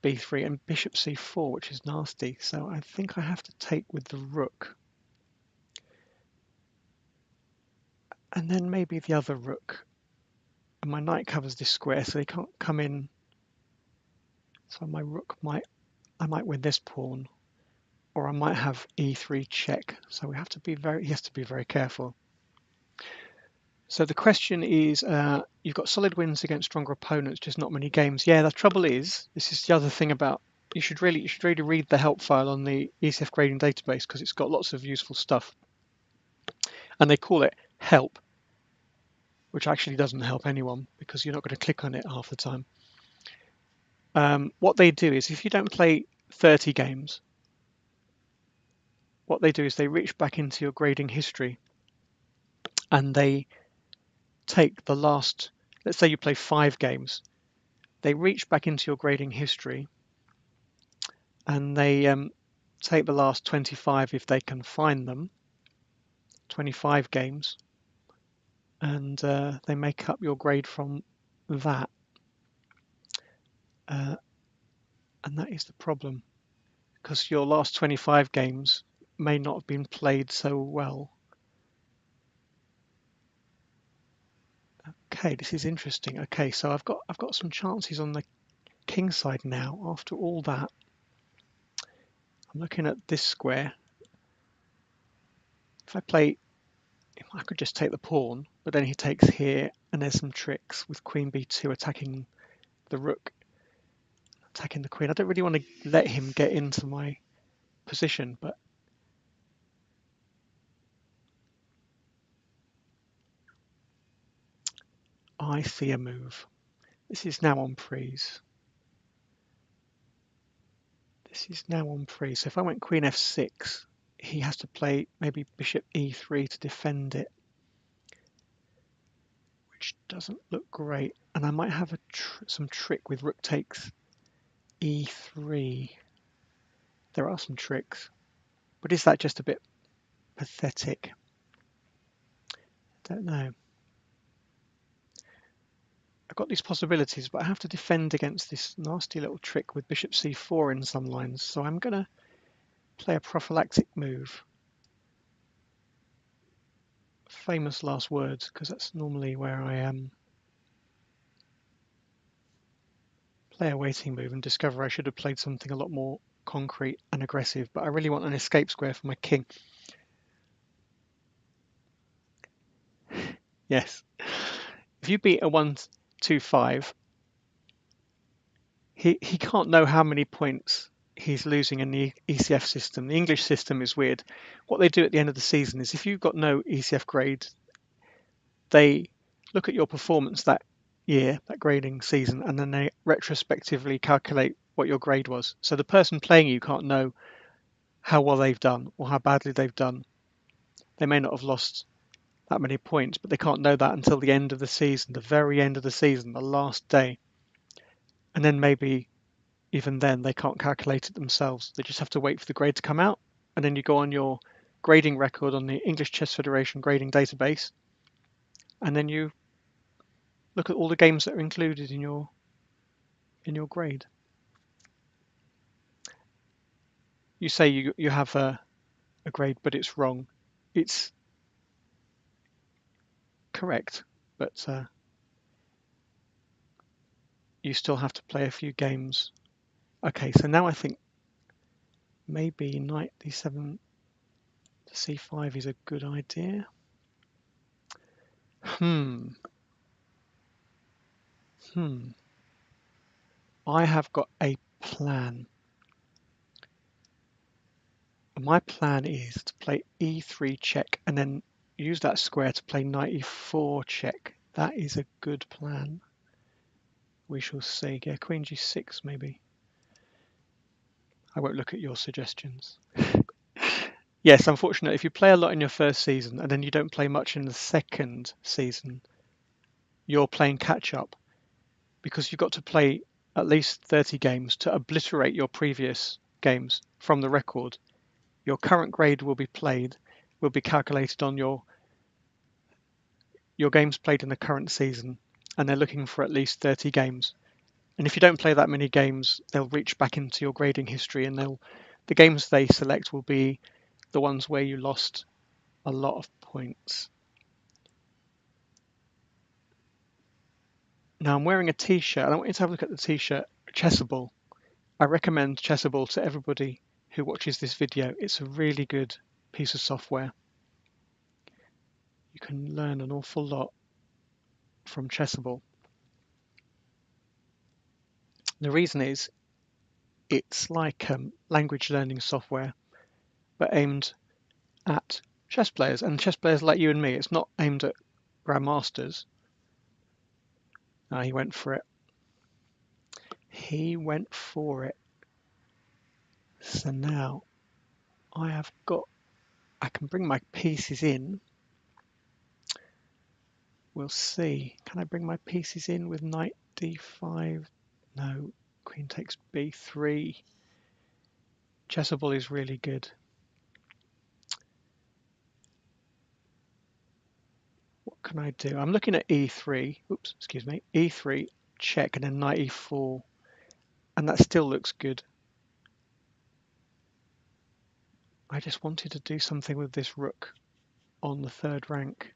b3 and bishop c4, which is nasty. So I think I have to take with the rook, and then maybe the other rook. And my knight covers this square, so he can't come in. So my rook I might win this pawn, or I might have e3 check. So we have to be he has to be very careful. So the question is, you've got solid wins against stronger opponents, just not many games. Yeah, the trouble is, this is the other thing about, you should really read the help file on the ECF grading database because it's got lots of useful stuff. And they call it help, which actually doesn't help anyone because you're not going to click on it half the time. What they do is, if you don't play 30 games, what they do is they reach back into your grading history and they take the last, let's say you play 5 games, they reach back into your grading history and they take the last 25 if they can find them, 25 games, and they make up your grade from that. And that is the problem, because your last 25 games may not have been played so well. Okay, this is interesting. Okay, so I've got some chances on the king side now. After all that, I'm looking at this square. If I could just take the pawn, but then he takes here, and there's some tricks with queen b2 attacking the rook, attacking the queen. I don't really want to let him get into my position, but I see a move. This is now on prise. This is now on prise. So if I went queen f6, he has to play maybe bishop e3 to defend it, which doesn't look great. And I might have some trick with rook takes e3. There are some tricks, but is that just a bit pathetic? I don't know. I've got these possibilities, but I have to defend against this nasty little trick with bishop c4 in some lines. So I'm going to play a prophylactic move. Famous last words, because that's normally where I play a waiting move and discover I should have played something a lot more concrete and aggressive, but I really want an escape square for my king. Yes. If you beat a 125, he can't know how many points he's losing in the ECF system. The English system is weird. What they do at the end of the season is if you've got no ECF grade, they look at your performance that year, that grading season, and then they retrospectively calculate what your grade was. So the person playing you can't know how well they've done or how badly they've done. They may not have lost that many points, but they can't know that until the end of the season, the very end of the season, the last day. And then maybe even then they can't calculate it themselves. They just have to wait for the grade to come out, and then you go on your grading record on the English Chess Federation grading database, and then you look at all the games that are included in your grade. You say you have a grade, but it's wrong. It's correct, but you still have to play a few games. Okay, so now I think maybe knight d7 to c5 is a good idea. I have got a plan. My plan is to play e3 check and then use that square to play knight e4 check. That is a good plan. We shall see. Yeah, queen g6 maybe. I won't look at your suggestions. Yes, unfortunately, if you play a lot in your first season and then you don't play much in the second season, you're playing catch up because you've got to play at least 30 games to obliterate your previous games from the record. Your current grade will be calculated on your games played in the current season, and they're looking for at least 30 games. And if you don't play that many games, they'll reach back into your grading history, and the games they select will be the ones where you lost a lot of points. Now I'm wearing a t-shirt, and I want you to have a look at the t-shirt, Chessable. I recommend Chessable to everybody who watches this video. It's a really good piece of software. You can learn an awful lot from Chessable. The reason is it's like language learning software, but aimed at chess players and chess players like you and me. It's not aimed at grandmasters. He went for it. He went for it. So now I can bring my pieces in. We'll see. Can I bring my pieces in with knight d5? No. Queen takes b3. Chessable is really good. What can I do? I'm looking at e3. Oops, excuse me. e3, check, and then knight e4. And that still looks good. I just wanted to do something with this rook on the third rank.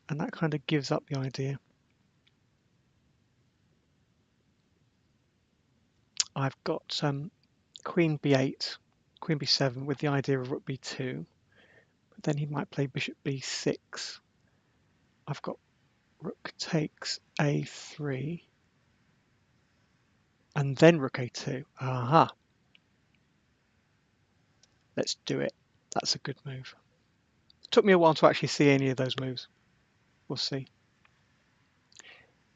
And that kind of gives up the idea. I've got queen b8, queen b7 with the idea of rook b2. But then he might play bishop b6. I've got rook takes a3. And then rook a2. Aha. Let's do it. That's a good move. It took me a while to actually see any of those moves. We'll see.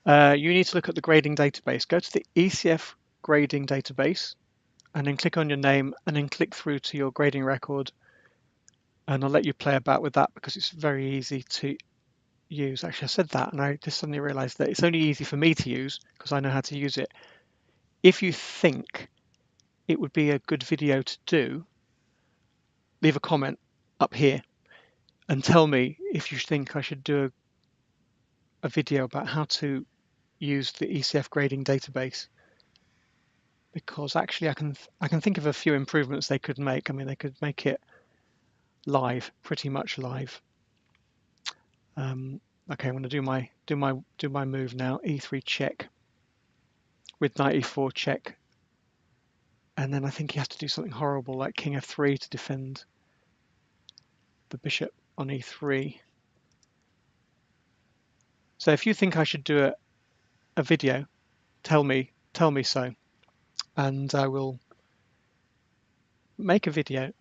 You need to look at the grading database. Go to the ECF grading database and then click on your name and then click through to your grading record. And I'll let you play about with that because it's very easy to use. Actually, I said that and I just suddenly realized that it's only easy for me to use because I know how to use it. If you think it would be a good video to do, leave a comment up here and tell me if you think I should do a video about how to use the ECF grading database, because actually I can think of a few improvements they could make. I mean, they could make it live, pretty much live. Okay, I'm going to do my move now. E3 check with knight e4 check, and then I think he has to do something horrible like king f3 to defend the bishop. on e3. So if you think I should do a video, tell me so, and I will make a video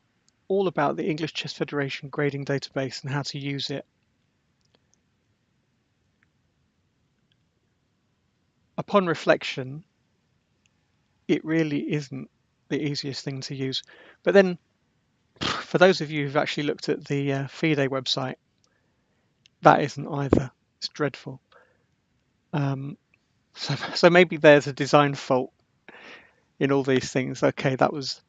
all about the English Chess Federation grading database and how to use it. Upon reflection, it really isn't the easiest thing to use. But then, for those of you who've actually looked at the FIDE website, that isn't either. It's dreadful. So maybe there's a design fault in all these things. Okay, that was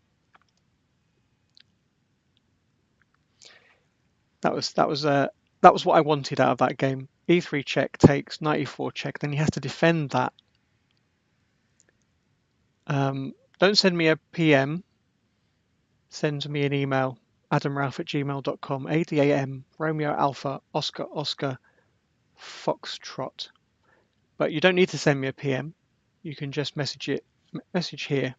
what I wanted out of that game. E3 check takes 94 check, then he has to defend that. Don't send me a PM. Send me an email, adamraoof@gmail.com, ADAM, Romeo Alpha, Oscar Oscar, Foxtrot. But you don't need to send me a PM. You can just message here.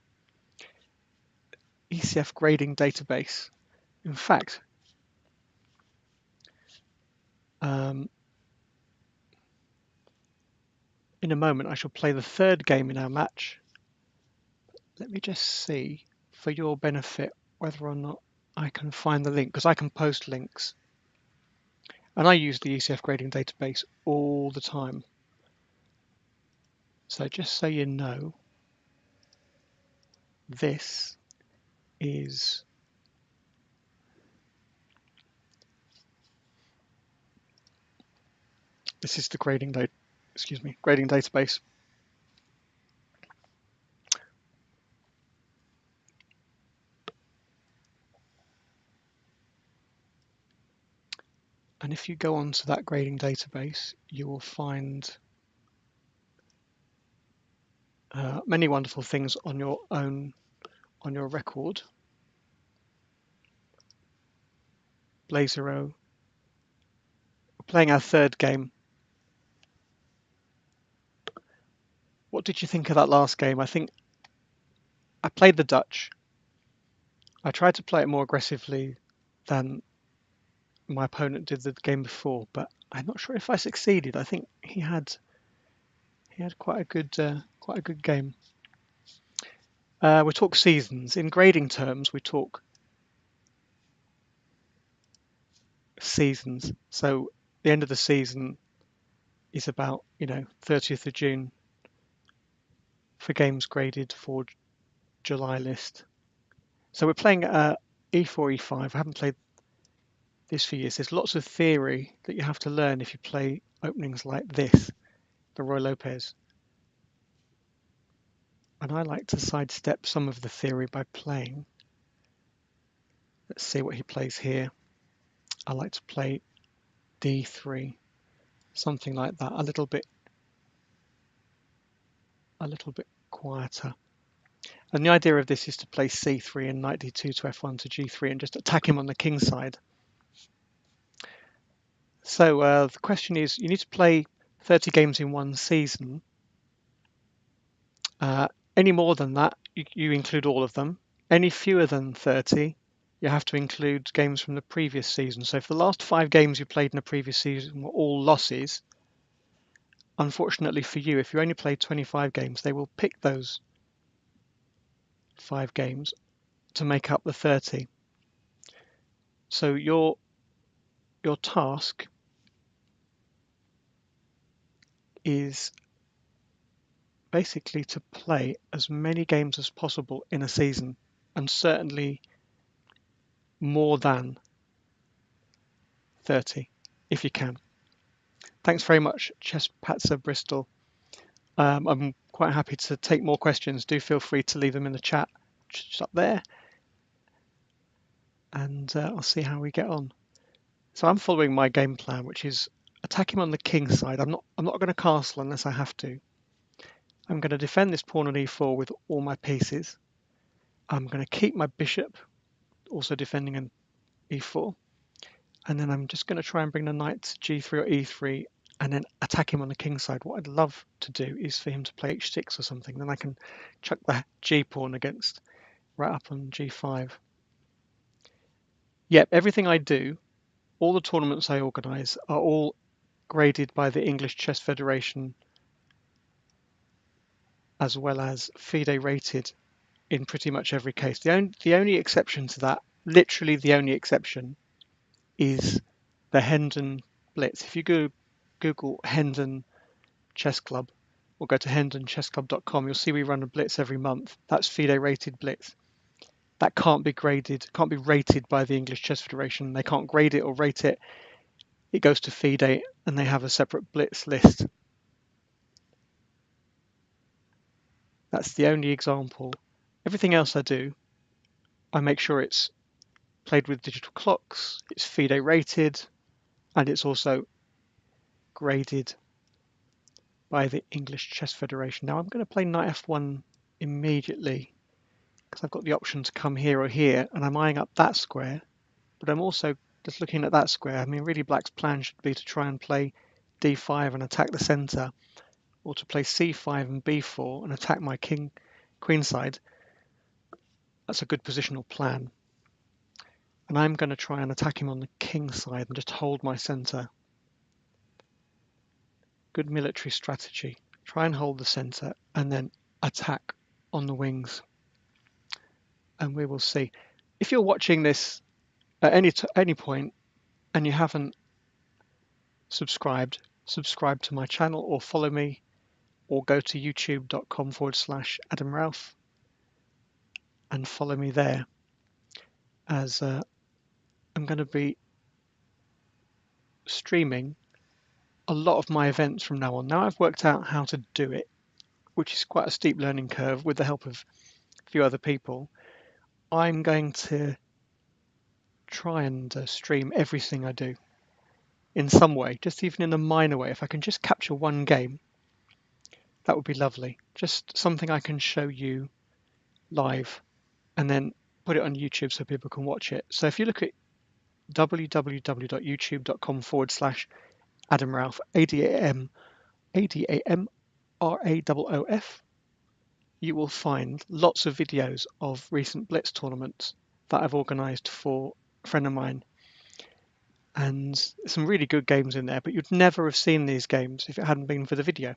ECF grading database. In fact, in a moment I shall play the third game in our match. Let me just see, for your benefit, whether or not I can find the link, because I can post links. And I use the ECF grading database all the time. So just so you know, this is the grading database. And if you go onto that grading database, you will find many wonderful things on your record. Blazeroe. We're playing our third game. What did you think of that last game? I think I played the Dutch. I tried to play it more aggressively than my opponent did the game before, but I'm not sure if I succeeded. I think he had quite a good game. We talk seasons. In grading terms, we talk seasons. So the end of the season is about 30th of June for games graded for July list. So we're playing E4, E5. I haven't played this for years. There's lots of theory that you have to learn if you play openings like this, the Roy Lopez. And I like to sidestep some of the theory by playing. Let's see what he plays here. I like to play D3, something like that, a little bit quieter. And the idea of this is to play C3 and knight D2 to F1 to G3 and just attack him on the king side. So the question is, you need to play 30 games in one season. Any more than that, you include all of them. Any fewer than 30, you have to include games from the previous season. So if the last 5 games you played in the previous season were all losses, unfortunately for you, if you only played 25 games, they will pick those 5 games to make up the 30. So your task is basically to play as many games as possible in a season, and certainly more than 30 if you can. Thanks very much, Chess Patzer Bristol. I'm quite happy to take more questions. Do feel free to leave them in the chat just up there, and I'll see how we get on. So I'm following my game plan, which is attack him on the king side. I'm not going to castle unless I have to. I'm going to defend this pawn on e4 with all my pieces. I'm going to keep my bishop, also defending an e4. And then I'm just going to try and bring the knight to g3 or e3 and then attack him on the king side. What I'd love to do is for him to play h6 or something. Then I can chuck the g pawn against right up on g5. Yep, everything I do all the tournaments I organise are all graded by the English Chess Federation as well as FIDE rated in pretty much every case. The only exception to that, literally the only exception, is the Hendon Blitz. If you go Google Hendon Chess Club or go to hendonchessclub.com, you'll see we run a blitz every month. That's FIDE rated blitz. That can't be rated by the English Chess Federation. They can't grade it or rate it. It goes to FIDE and they have a separate blitz list. That's the only example. Everything else I do, I make sure it's played with digital clocks, it's FIDE rated, and it's also graded by the English Chess Federation. Now I'm going to play knight f1 immediately because I've got the option to come here or here, and I'm eyeing up that square, but I'm also just looking at that square. I mean, really Black's plan should be to try and play d5 and attack the centre, or to play c5 and b4 and attack my queenside. That's a good positional plan. And I'm going to try and attack him on the king side and just hold my centre. Good military strategy. Try and hold the centre and then attack on the wings. And we will see. If you're watching this at any point and you haven't subscribe to my channel or follow me, or go to youtube.com/Adam Raoof and follow me there, as I'm going to be streaming a lot of my events from now on. Now I've worked out how to do it, which is quite a steep learning curve with the help of a few other people. I'm going to try and stream everything I do in some way, just even in a minor way. If I can just capture one game, that would be lovely. Just something I can show you live and then put it on YouTube so people can watch it. So if you look at www.youtube.com/Adam Raoof, ADAMRAOOF, you will find lots of videos of recent Blitz tournaments that I've organised for a friend of mine. And some really good games in there, but you'd never have seen these games if it hadn't been for the video.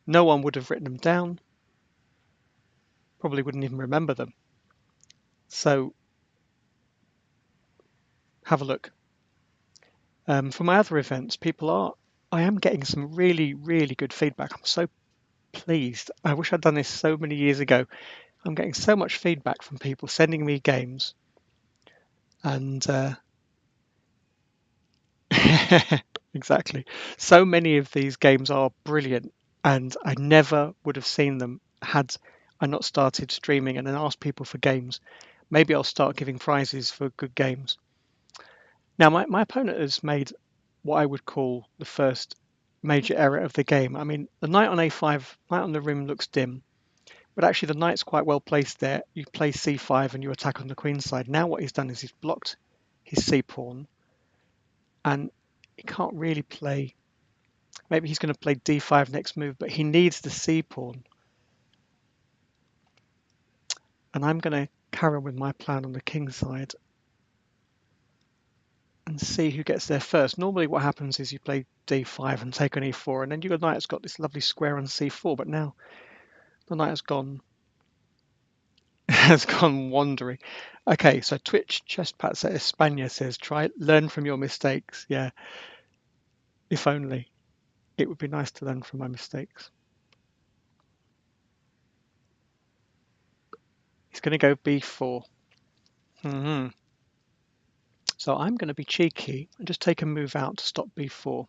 No one would have written them down, probably wouldn't even remember them. So have a look. For my other events, I am getting some really, really good feedback. I'm so pleased. I wish I'd done this so many years ago. I'm getting so much feedback from people sending me games, and exactly. So many of these games are brilliant, and I never would have seen them had I not started streaming and then asked people for games. Maybe I'll start giving prizes for good games. Now, my opponent has made what I would call the first major error of the game. I mean, the knight on a5, knight on the rim looks dim, but actually the knight's quite well placed there. You play c5 and you attack on the queen side. Now what he's done is he's blocked his c-pawn, and he can't really play. Maybe he's going to play d5 next move, but he needs the c-pawn. And I'm going to carry on with my plan on the king side and see who gets there first. Normally what happens is you play d5 and take on e4, and then your knight has got this lovely square on c4, but now the knight has gone wandering. Okay, so Twitch Chesspat at España says, learn from your mistakes. Yeah, if only. It would be nice to learn from my mistakes. He's going to go b4. So I'm going to be cheeky and just take a move out to stop b4.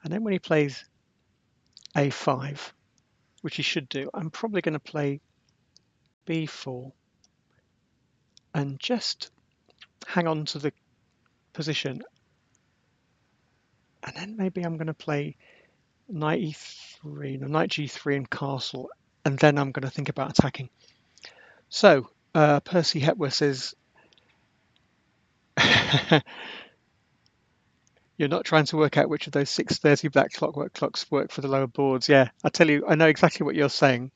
And then when he plays a5, which he should do, I'm probably going to play b4 and just hang on to the position. And then maybe I'm going to play knight e3, no, knight g3 and castle, and then I'm going to think about attacking. So Percy Hepworth says, you're not trying to work out which of those 630 black clockwork clocks work for the lower boards. Yeah, I tell you, I know exactly what you're saying,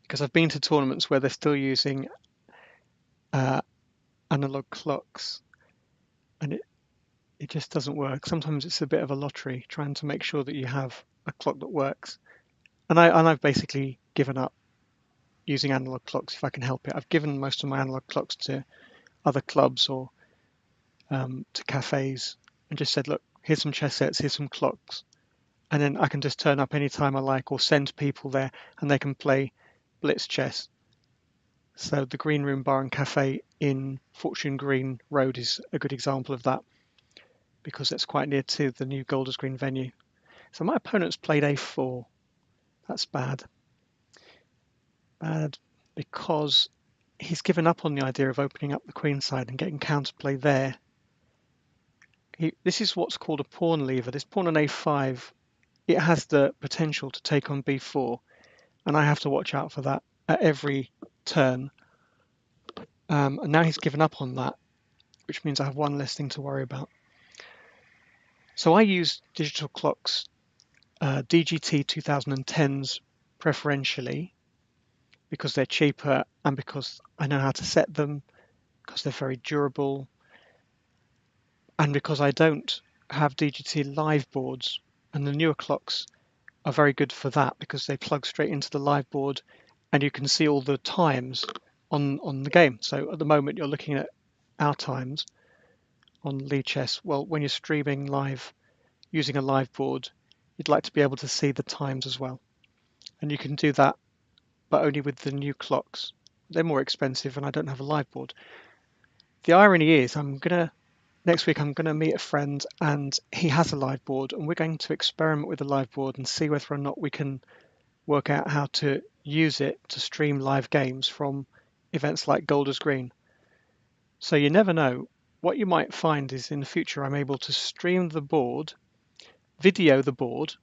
because I've been to tournaments where they're still using analog clocks. and it just doesn't work. Sometimes it's a bit of a lottery trying to make sure that you have a clock that works. And I've basically given up using analog clocks if I can help it. I've given most of my analog clocks to other clubs or to cafes and just said, look, here's some chess sets, here's some clocks, and then I can just turn up anytime I like or send people there and they can play blitz chess. So the Green Room Bar and Cafe in Fortune Green Road is a good example of that because it's quite near to the new Golders Green venue. So my opponent's played a4. That's bad. Bad because he's given up on the idea of opening up the queen side and getting counterplay there. This is what's called a pawn lever. This pawn on a5, it has the potential to take on b4, and I have to watch out for that at every turn. And now he's given up on that, which means I have one less thing to worry about. So I use digital clocks, DGT 2010s preferentially, because they're cheaper and because I know how to set them, because they're very durable, and because I don't have DGT live boards. And the newer clocks are very good for that because they plug straight into the live board and you can see all the times on the game. So at the moment you're looking at our times on Lichess. Well, when you're streaming live using a live board, you'd like to be able to see the times as well. And you can do that, but only with the new clocks. They're more expensive and I don't have a live board. The irony is next week I'm gonna meet a friend and he has a live board and we're going to experiment with the live board and see whether or not we can work out how to use it to stream live games from events like Golders Green. So you never know. What you might find is in the future I'm able to stream the board, video the board,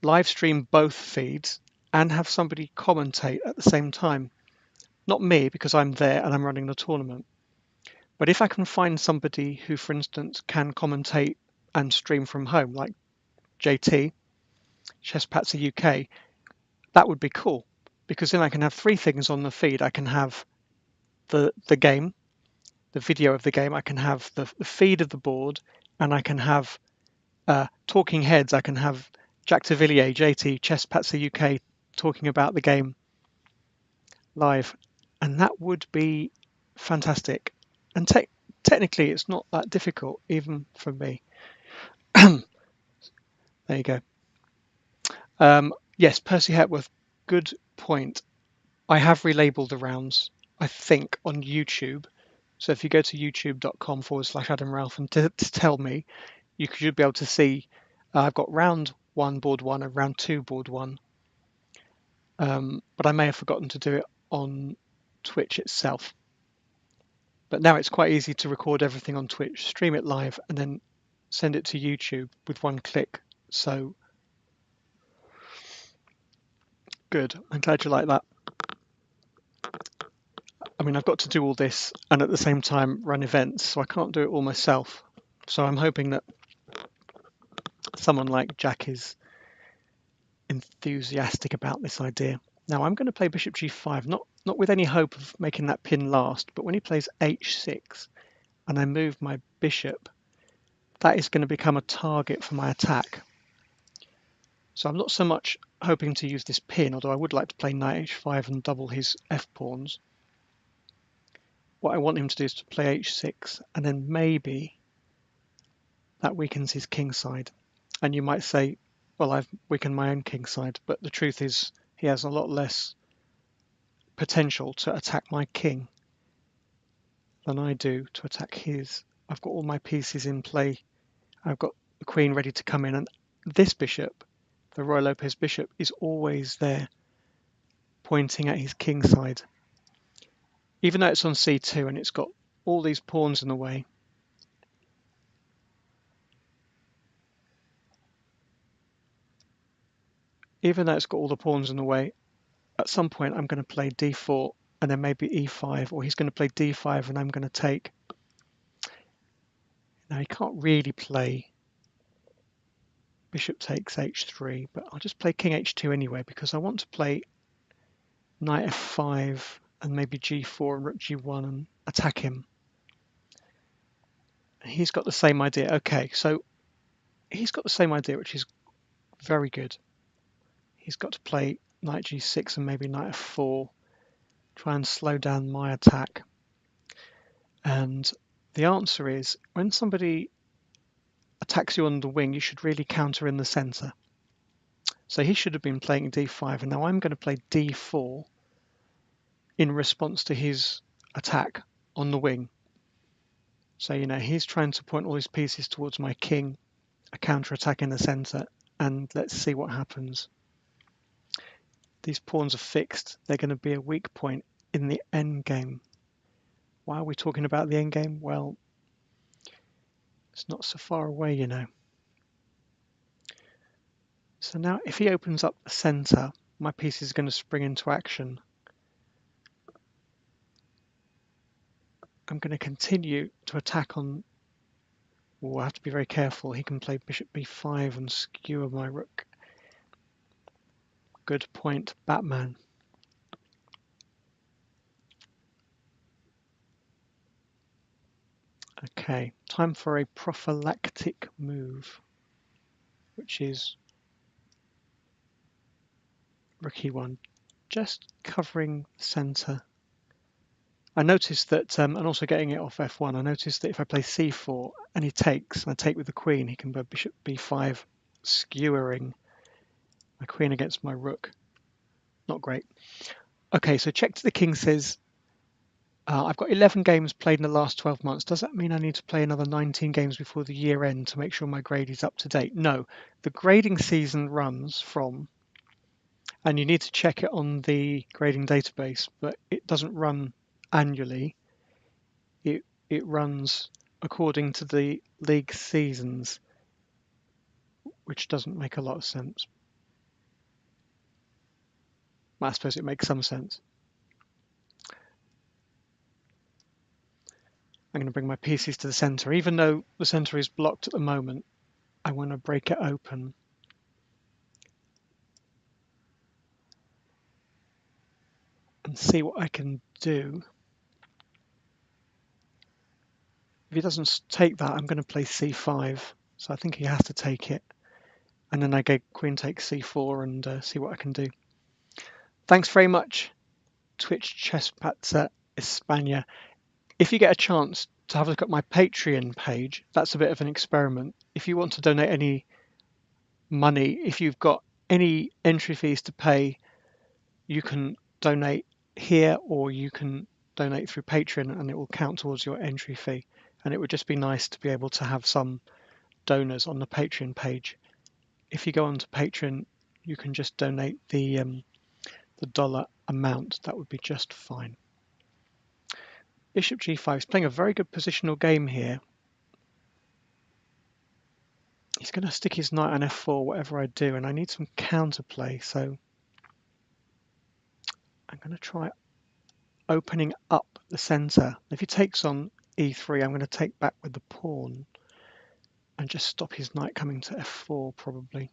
live stream both feeds, and have somebody commentate at the same time. Not me, because I'm there and I'm running the tournament. But if I can find somebody who, for instance, can commentate and stream from home, like JT, Chesspatzer UK, that would be cool. Because then I can have three things on the feed. I can have the game, the video of the game, I can have the feed of the board, and I can have talking heads. I can have Jack de Villiers, JT, Chesspatzer UK talking about the game live, and that would be fantastic. And technically, it's not that difficult, even for me. There you go. Yes, Percy Hepworth, good point. I have relabeled the rounds, I think, on YouTube. So if you go to youtube.com/Adam Ralph and to tell me, you should be able to see I've got round 1, board 1, and round 2, board 1. But I may have forgotten to do it on Twitch itself. But now it's quite easy to record everything on Twitch, stream it live, and then send it to YouTube with one click. So good. I'm glad you like that. I mean, I've got to do all this and at the same time run events, so I can't do it all myself. So I'm hoping that someone like Jack is enthusiastic about this idea. Now I'm going to play bishop g5, not with any hope of making that pin last, but when he plays h6 and I move my bishop, that is going to become a target for my attack. So I'm not so much hoping to use this pin, although I would like to play knight h5 and double his f-pawns. What I want him to do is to play h6, and then maybe that weakens his king side. And you might say, well, I've weakened my own king side, but the truth is he has a lot less potential to attack my king than I do to attack his. I've got all my pieces in play. I've got the queen ready to come in, and this bishop, the Roy Lopez bishop, is always there pointing at his king side. Even though it's on c2 and it's got all these pawns in the way, even though it's got all the pawns in the way, at some point I'm going to play d4 and then maybe e5, or he's going to play d5 and I'm going to take. Now he can't really play bishop takes h3, but I'll just play king h2 anyway because I want to play knight f5 and maybe g4 and rook g1 and attack him. He's got the same idea. Okay, so he's got the same idea, which is very good. He's got to play knight g6 and maybe knight f4, try and slow down my attack. And the answer is, when somebody attacks you on the wing, you should really counter in the center. So he should have been playing d5, and now I'm going to play d4 in response to his attack on the wing. So, he's trying to point all his pieces towards my king, a counter-attack in the center, and let's see what happens. These pawns are fixed. They're going to be a weak point in the endgame. Why are we talking about the endgame? Well, it's not so far away, So now if he opens up the center, my piece is going to spring into action. I'm going to continue to attack on... I have to be very careful. He can play bishop b5 and skewer my rook. Good point, Batman. Okay, time for a prophylactic move, which is rook e1, just covering the center. I noticed that, and also getting it off f1, I noticed that if I play c4 and he takes, and I take with the queen, he can go bishop b5, skewering my queen against my rook. Not great. Okay, so check to the king says, I've got 11 games played in the last 12 months. Does that mean I need to play another 19 games before the year end to make sure my grade is up to date? No, the grading season runs from, and you need to check it on the grading database, but it doesn't run annually. It runs according to the league seasons, which doesn't make a lot of sense. Well, I suppose it makes some sense. I'm going to bring my pieces to the center. Even though the center is blocked at the moment, I want to break it open. And see what I can do. If he doesn't take that, I'm going to play c5. So I think he has to take it. And then I go queen takes c4 and see what I can do. Thanks very much, Twitch Chespatzer España. If you get a chance to have a look at my Patreon page, that's a bit of an experiment. If you want to donate any money, if you've got any entry fees to pay, you can donate here or you can donate through Patreon and it will count towards your entry fee. And it would just be nice to be able to have some donors on the Patreon page. If you go onto Patreon, you can just donate the dollar amount. That would be just fine. Bishop g5 is playing a very good positional game here. He's going to stick his knight on f4 whatever I do, and I need some counterplay, so I'm going to try opening up the center. If he takes on e3, I'm going to take back with the pawn and just stop his knight coming to f4 probably.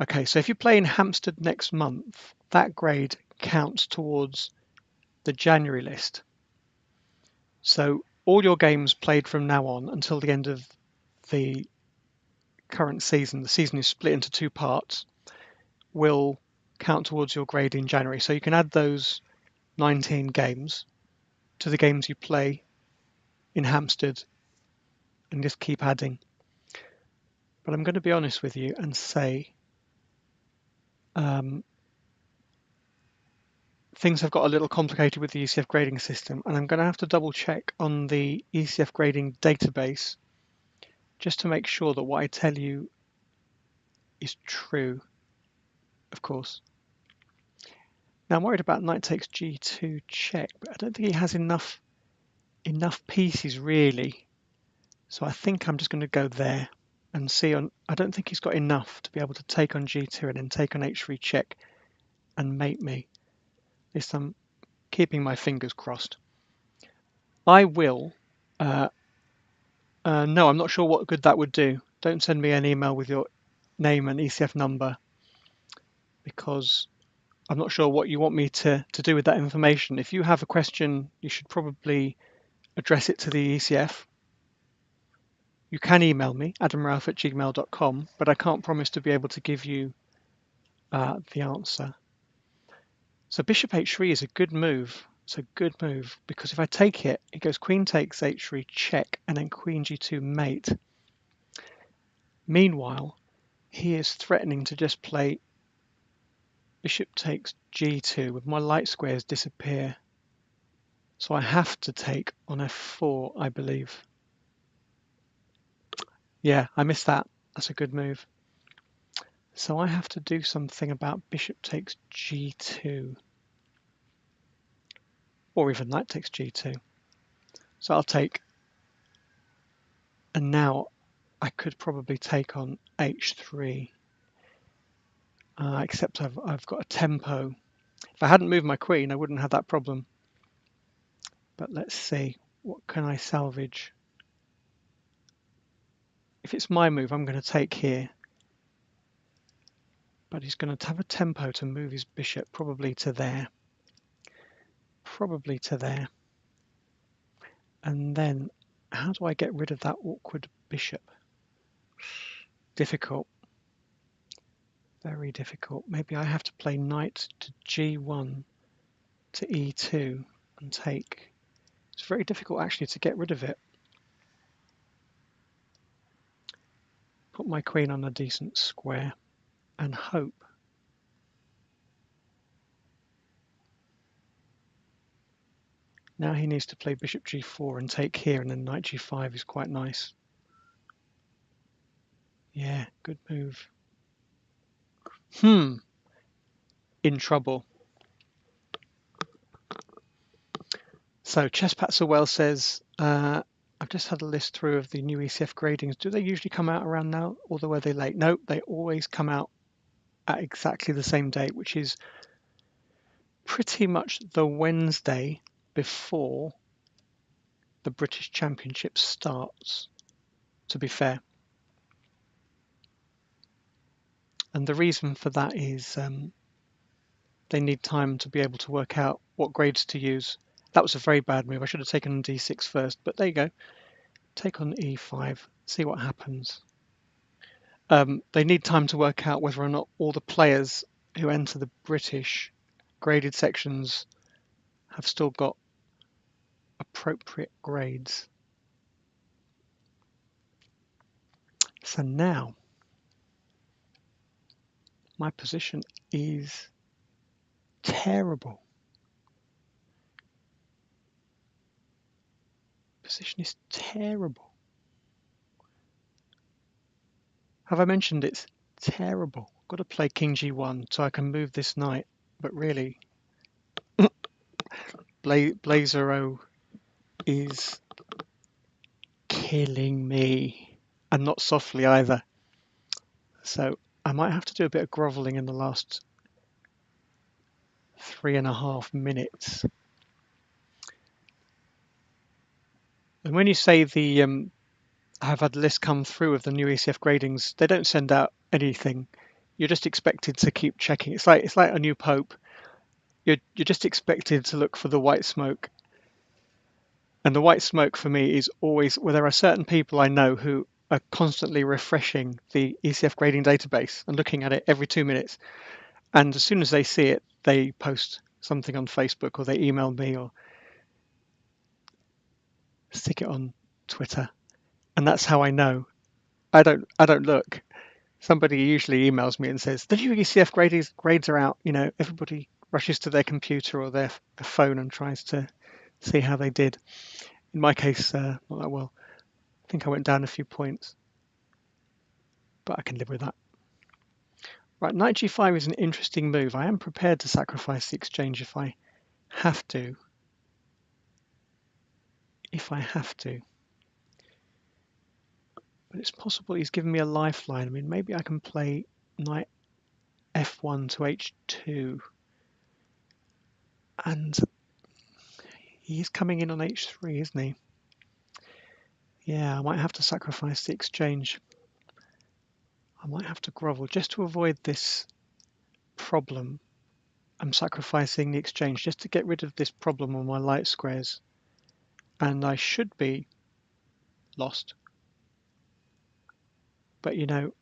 Okay, so if you play in Hampstead next month, that grade counts towards the January list. So all your games played from now on until the end of the current season, the season is split into two parts, will count towards your grade in January. So you can add those 19 games to the games you play in Hampstead and just keep adding. But I'm going to be honest with you and say things have got a little complicated with the ECF grading system, and I'm going to have to double check on the ECF grading database just to make sure that what I tell you is true, of course. Now I'm worried about knight takes g2 check, but I don't think he has enough pieces really. So I think I'm just going to go there and see on. I don't think he's got enough to be able to take on g2 and then take on h3 check and mate me. At least I'm keeping my fingers crossed. I will. No, I'm not sure what good that would do. Don't send me an email with your name and ECF number, because I'm not sure what you want me to do with that information. If you have a question, you should probably address it to the ECF. You can email me, adamraoof@gmail.com, but I can't promise to be able to give you the answer. So bishop h3 is a good move. It's a good move because if I take it, it goes queen takes h3 check and then queen g2 mate. Meanwhile, he is threatening to just play bishop takes g2 with my light squares disappear. So I have to take on f4, I believe. Yeah, I missed that. That's a good move. So I have to do something about bishop takes g2. Or even knight takes g2. So I'll take, and now I could probably take on h3, except I've got a tempo. If I hadn't moved my queen, I wouldn't have that problem. But let's see, what can I salvage? If it's my move, I'm going to take here. But he's going to have a tempo to move his bishop, probably to there. Probably to there. And then, how do I get rid of that awkward bishop? Difficult. Very difficult. Maybe I have to play knight to g1 to e2 and take. It's very difficult actually to get rid of it. Put my queen on a decent square and hope. Now he needs to play bishop g4 and take here, and then knight g5 is quite nice. Yeah, good move. In trouble. So Chess says, I've just had a list through of the new ECF gradings. Do they usually come out around now, or were they late? No, they always come out at exactly the same date, which is pretty much the Wednesday before the British Championship starts, to be fair. And the reason for that is they need time to be able to work out what grades to use. That was a very bad move. I should have taken on d6 first, but there you go. Take on e5, see what happens. They need time to work out whether or not all the players who enter the British graded sections have still got appropriate grades. So now my position is terrible. Position is terrible. Have I mentioned it's terrible? I've got to play king g1 so I can move this knight, but really Blazeroe is killing me, and not softly either. So I might have to do a bit of groveling in the last 3.5 minutes. And when you say the I've had a list come through of the new ECF gradings, they don't send out anything. You're just expected to keep checking. It's like a new pope. You're just expected to look for the white smoke. And the white smoke for me is always, well, there are certain people I know who are constantly refreshing the ECF grading database and looking at it every 2 minutes. And as soon as they see it, they post something on Facebook or they email me or stick it on Twitter. And that's how I know. I don't look. Somebody usually emails me and says, the new ECF grades are out. You know, everybody rushes to their computer or their phone and tries to see how they did. In my case, not that well. I think I went down a few points, but I can live with that. Right, knight g5 is an interesting move. I am prepared to sacrifice the exchange if I have to. But it's possible he's given me a lifeline. I mean, maybe I can play knight f1 to h2. And he's coming in on h3, isn't he? Yeah, I might have to sacrifice the exchange. I might have to grovel just to avoid this problem. I'm sacrificing the exchange just to get rid of this problem on my light squares, and I should be lost. But you know,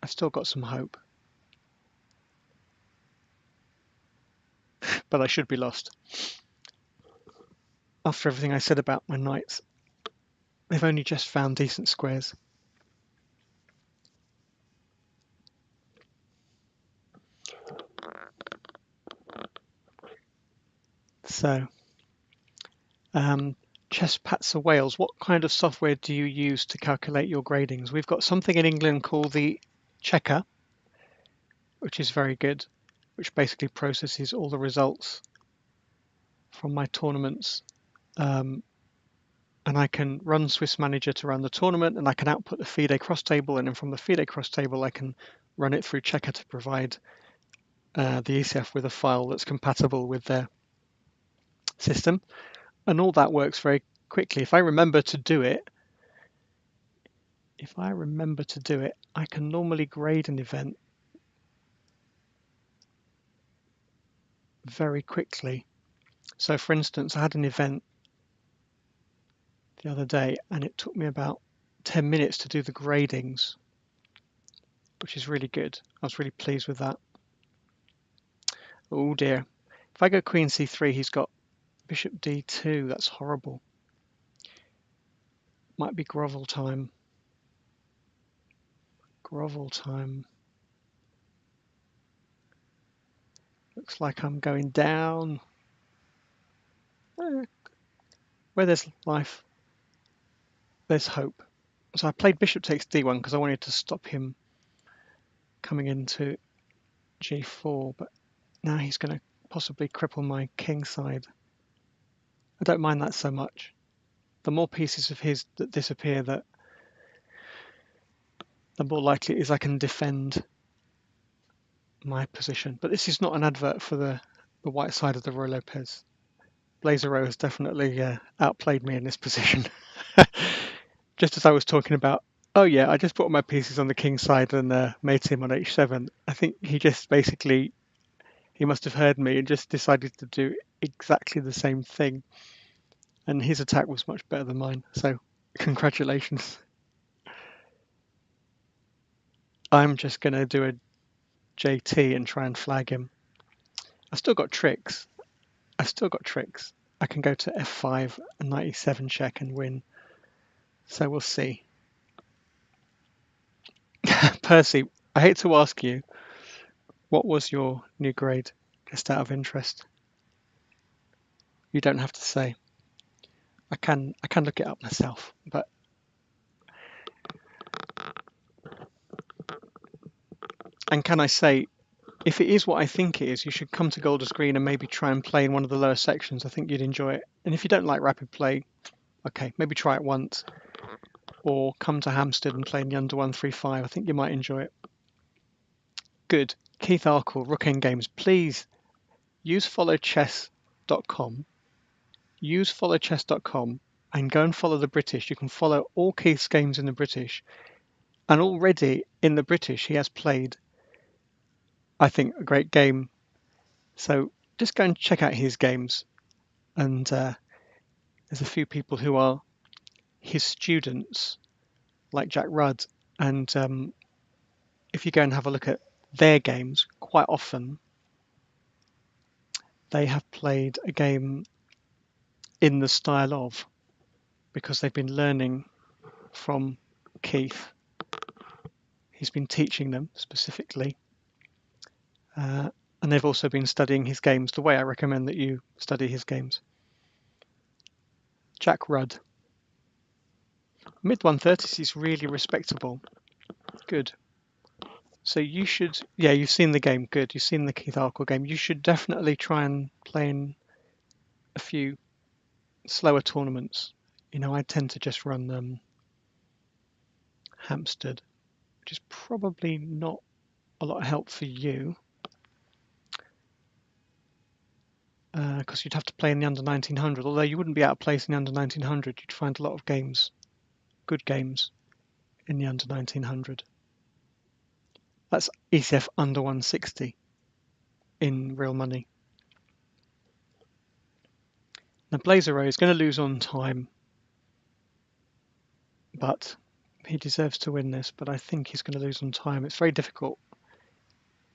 I've still got some hope. But I should be lost. After everything I said about my knights, they've only just found decent squares. So, Chess Patzer Wales, what kind of software do you use to calculate your gradings? We've got something in England called the Checker, which is very good, which basically processes all the results from my tournaments. And I can run Swiss Manager to run the tournament, and I can output the FIDE cross table, and then from the FIDE cross table I can run it through Checker to provide the ECF with a file that's compatible with their system. And all that works very quickly. If I remember to do it, I can normally grade an event very quickly. So for instance, I had an event the other day and it took me about 10 minutes to do the gradings, which is really good. I was really pleased with that. Oh dear. If I go Queen C3, he's got Bishop D2. That's horrible. Might be grovel time. Grovel time. Looks like I'm going down. Where there's life, there's hope. So I played Bishop takes D1 because I wanted to stop him coming into G4, but now he's going to possibly cripple my king side. I don't mind that so much. The more pieces of his that disappear, the more likely it is I can defend my position. But this is not an advert for the white side of the Roy Lopez. Blazeroe has definitely outplayed me in this position. Just as I was talking about, oh yeah, I just put my pieces on the king side and made him on h7. I think he just basically, he must have heard me and just decided to do exactly the same thing. And his attack was much better than mine. So congratulations. I'm just going to do a JT and try and flag him. I've still got tricks. I can go to f5, a knight e7 check and win. So we'll see. Percy, I hate to ask you, what was your new grade, just out of interest? You don't have to say. I can look it up myself, but and can I say, if it is what I think it is, you should come to Golders Green and maybe try and play in one of the lower sections. I think you'd enjoy it. And if you don't like rapid play, okay, maybe try it once, or come to Hampstead and play in the under 135. I think you might enjoy it. Good. Keith Arkle, Rook End Games. Please use followchess.com. Use followchess.com and go and follow the British. You can follow all Keith's games in the British. And already in the British, he has played, I think, a great game. So just go and check out his games. And there's a few people who are his students, like Jack Rudd. And if you go and have a look at their games, quite often they have played a game in the style of, because they've been learning from Keith. He's been teaching them specifically. And they've also been studying his games the way I recommend that you study his games. Jack Rudd. Mid 130s is really respectable. Good. So you should, yeah, you've seen the game. Good. You've seen the Keith Arkle game. You should definitely try and play in a few slower tournaments. You know, I tend to just run Hampstead, which is probably not a lot of help for you. Because you'd have to play in the under 1900, although you wouldn't be outplaced in the under 1900. You'd find a lot of games, good games, in the under 1900. That's ECF under 160. in real money. Now Blazeroe is going to lose on time, but he deserves to win this, but I think he's going to lose on time. It's very difficult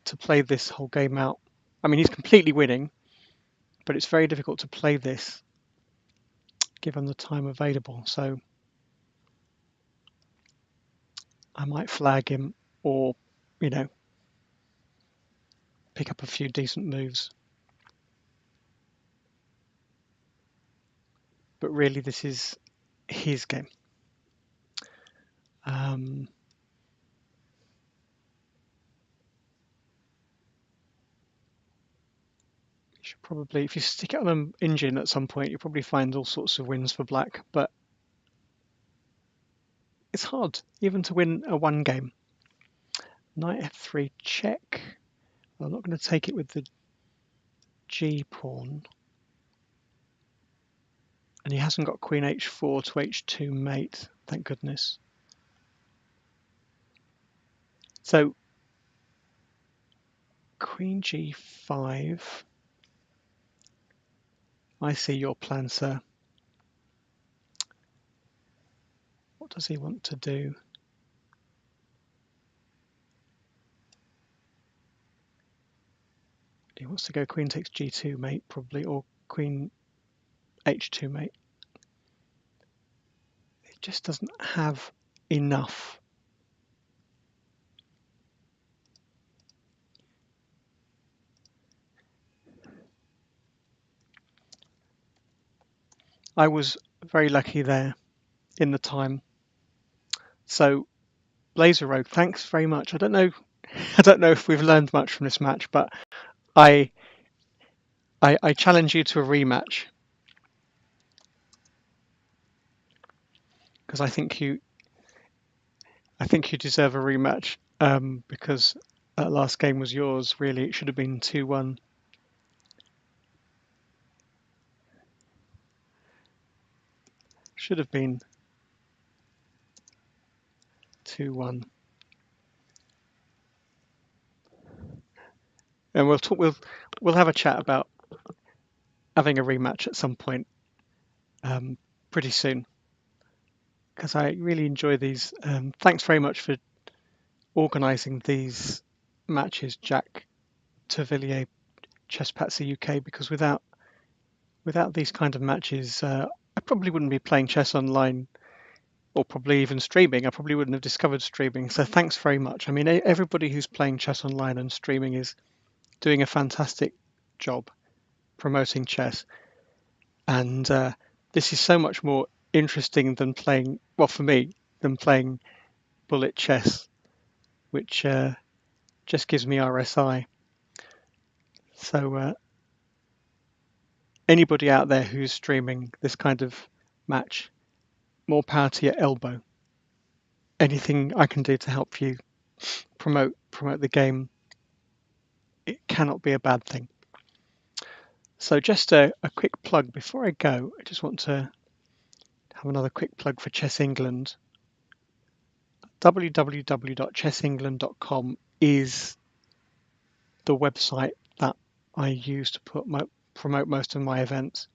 to play this whole game out. I mean, he's completely winning, but it's very difficult to play this given the time available. So I might flag him or, you know, pick up a few decent moves. But really, this is his game. You should probably, if you stick it on an engine at some point, you'll probably find all sorts of wins for black. But it's hard even to win a one game. Knight f3 check. I'm not going to take it with the G pawn. And he hasn't got queen h4 to h2 mate, thank goodness. So queen g5. I see your plan, sir. What does he want to do? He wants to go queen takes g2 mate probably, or queen h2 mate. It just doesn't have enough. I was very lucky there in the time. So Blazeroe, thanks very much. I don't know if we've learned much from this match, but I challenge you to a rematch because I think you deserve a rematch because that last game was yours. Really, it should have been 2-1. Should have been 2-1. And we'll talk. We'll have a chat about having a rematch at some point pretty soon because I really enjoy these. Thanks very much for organising these matches, Jack Tervilliers, Chess Patsy UK, because without these kind of matches, I probably wouldn't be playing chess online or probably even streaming. I probably wouldn't have discovered streaming. So thanks very much. I mean, everybody who's playing chess online and streaming is doing a fantastic job promoting chess. And this is so much more interesting than playing, well, for me, than playing bullet chess, which just gives me RSI. So anybody out there who's streaming this kind of match, more power to your elbow. Anything I can do to help you promote the game, it cannot be a bad thing. So just a quick plug before I go. I just want to have another quick plug for Chess England. www.chessengland.com is the website that I use to promote most of my events.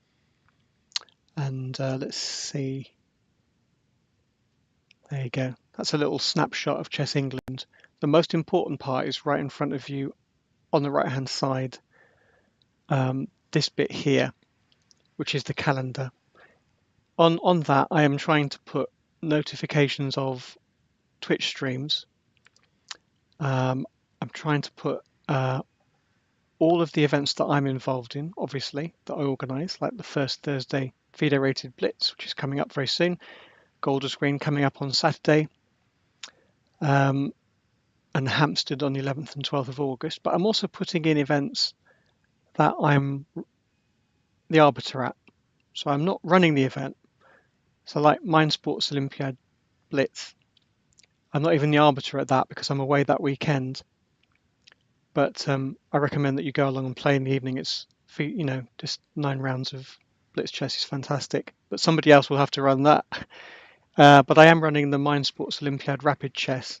And let's see. There you go. That's a little snapshot of Chess England. The most important part is right in front of you on the right hand side. This bit here, which is the calendar. On that, I am trying to put notifications of Twitch streams. I'm trying to put all of the events that I'm involved in, obviously, that I organise, like the first Thursday FIDE rated Blitz, which is coming up very soon, Golders Green coming up on Saturday, and Hampstead on the 11th and 12th of August. But I'm also putting in events that I'm the arbiter at. So I'm not running the event. So like Mind Sports Olympiad Blitz, I'm not even the arbiter at that because I'm away that weekend. But I recommend that you go along and play in the evening. It's, just 9 rounds of Blitz chess is fantastic. But somebody else will have to run that. But I am running the Mind Sports Olympiad Rapid Chess.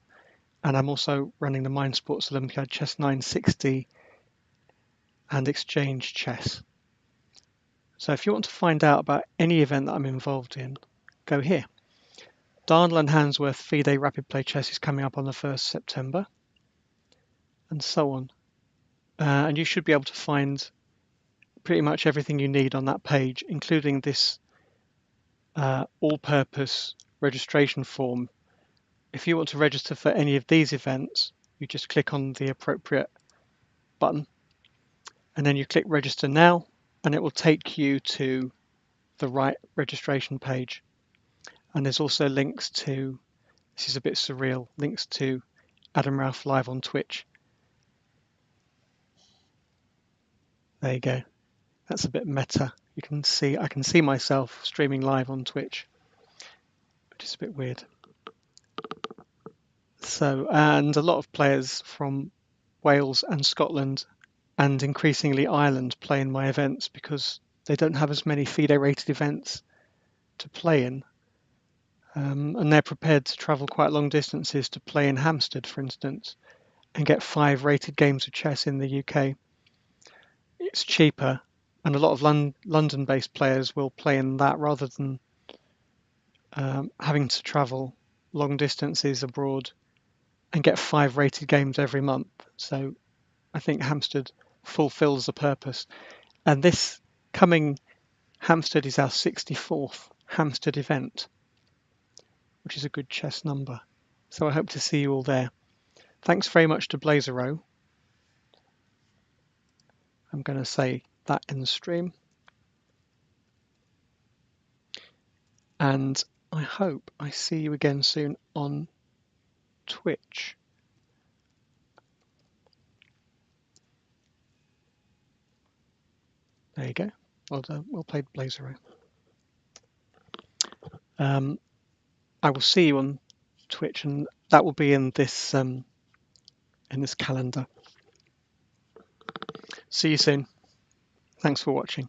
And I'm also running the Mind Sports Olympiad Chess 960 and exchange chess. So if you want to find out about any event that I'm involved in, go here. Darnell and Handsworth FIDE Rapid Play Chess is coming up on the 1st September, and so on. And you should be able to find pretty much everything you need on that page, including this all-purpose registration form. If you want to register for any of these events, you just click on the appropriate button, and then you click Register Now, and it will take you to the right registration page. And there's also links to, this is a bit surreal, links to Adam Raoof live on Twitch. There you go. That's a bit meta. You can see, I can see myself streaming live on Twitch, which is a bit weird. So, and a lot of players from Wales and Scotland and increasingly Ireland play in my events because they don't have as many FIDE rated events to play in. And they're prepared to travel quite long distances to play in Hampstead, for instance, and get 5 rated games of chess in the UK. It's cheaper, and a lot of London-based players will play in that rather than having to travel long distances abroad and get 5 rated games every month. So I think Hampstead fulfills the purpose. And this coming Hampstead is our 64th Hampstead event, which is a good chess number. So I hope to see you all there. Thanks very much to Blazeroe. I'm going to say that in the stream. And I hope I see you again soon on Twitch. There you go. Well played, Blazeroe. I will see you on Twitch, and that will be in this calendar. See you soon. Thanks for watching.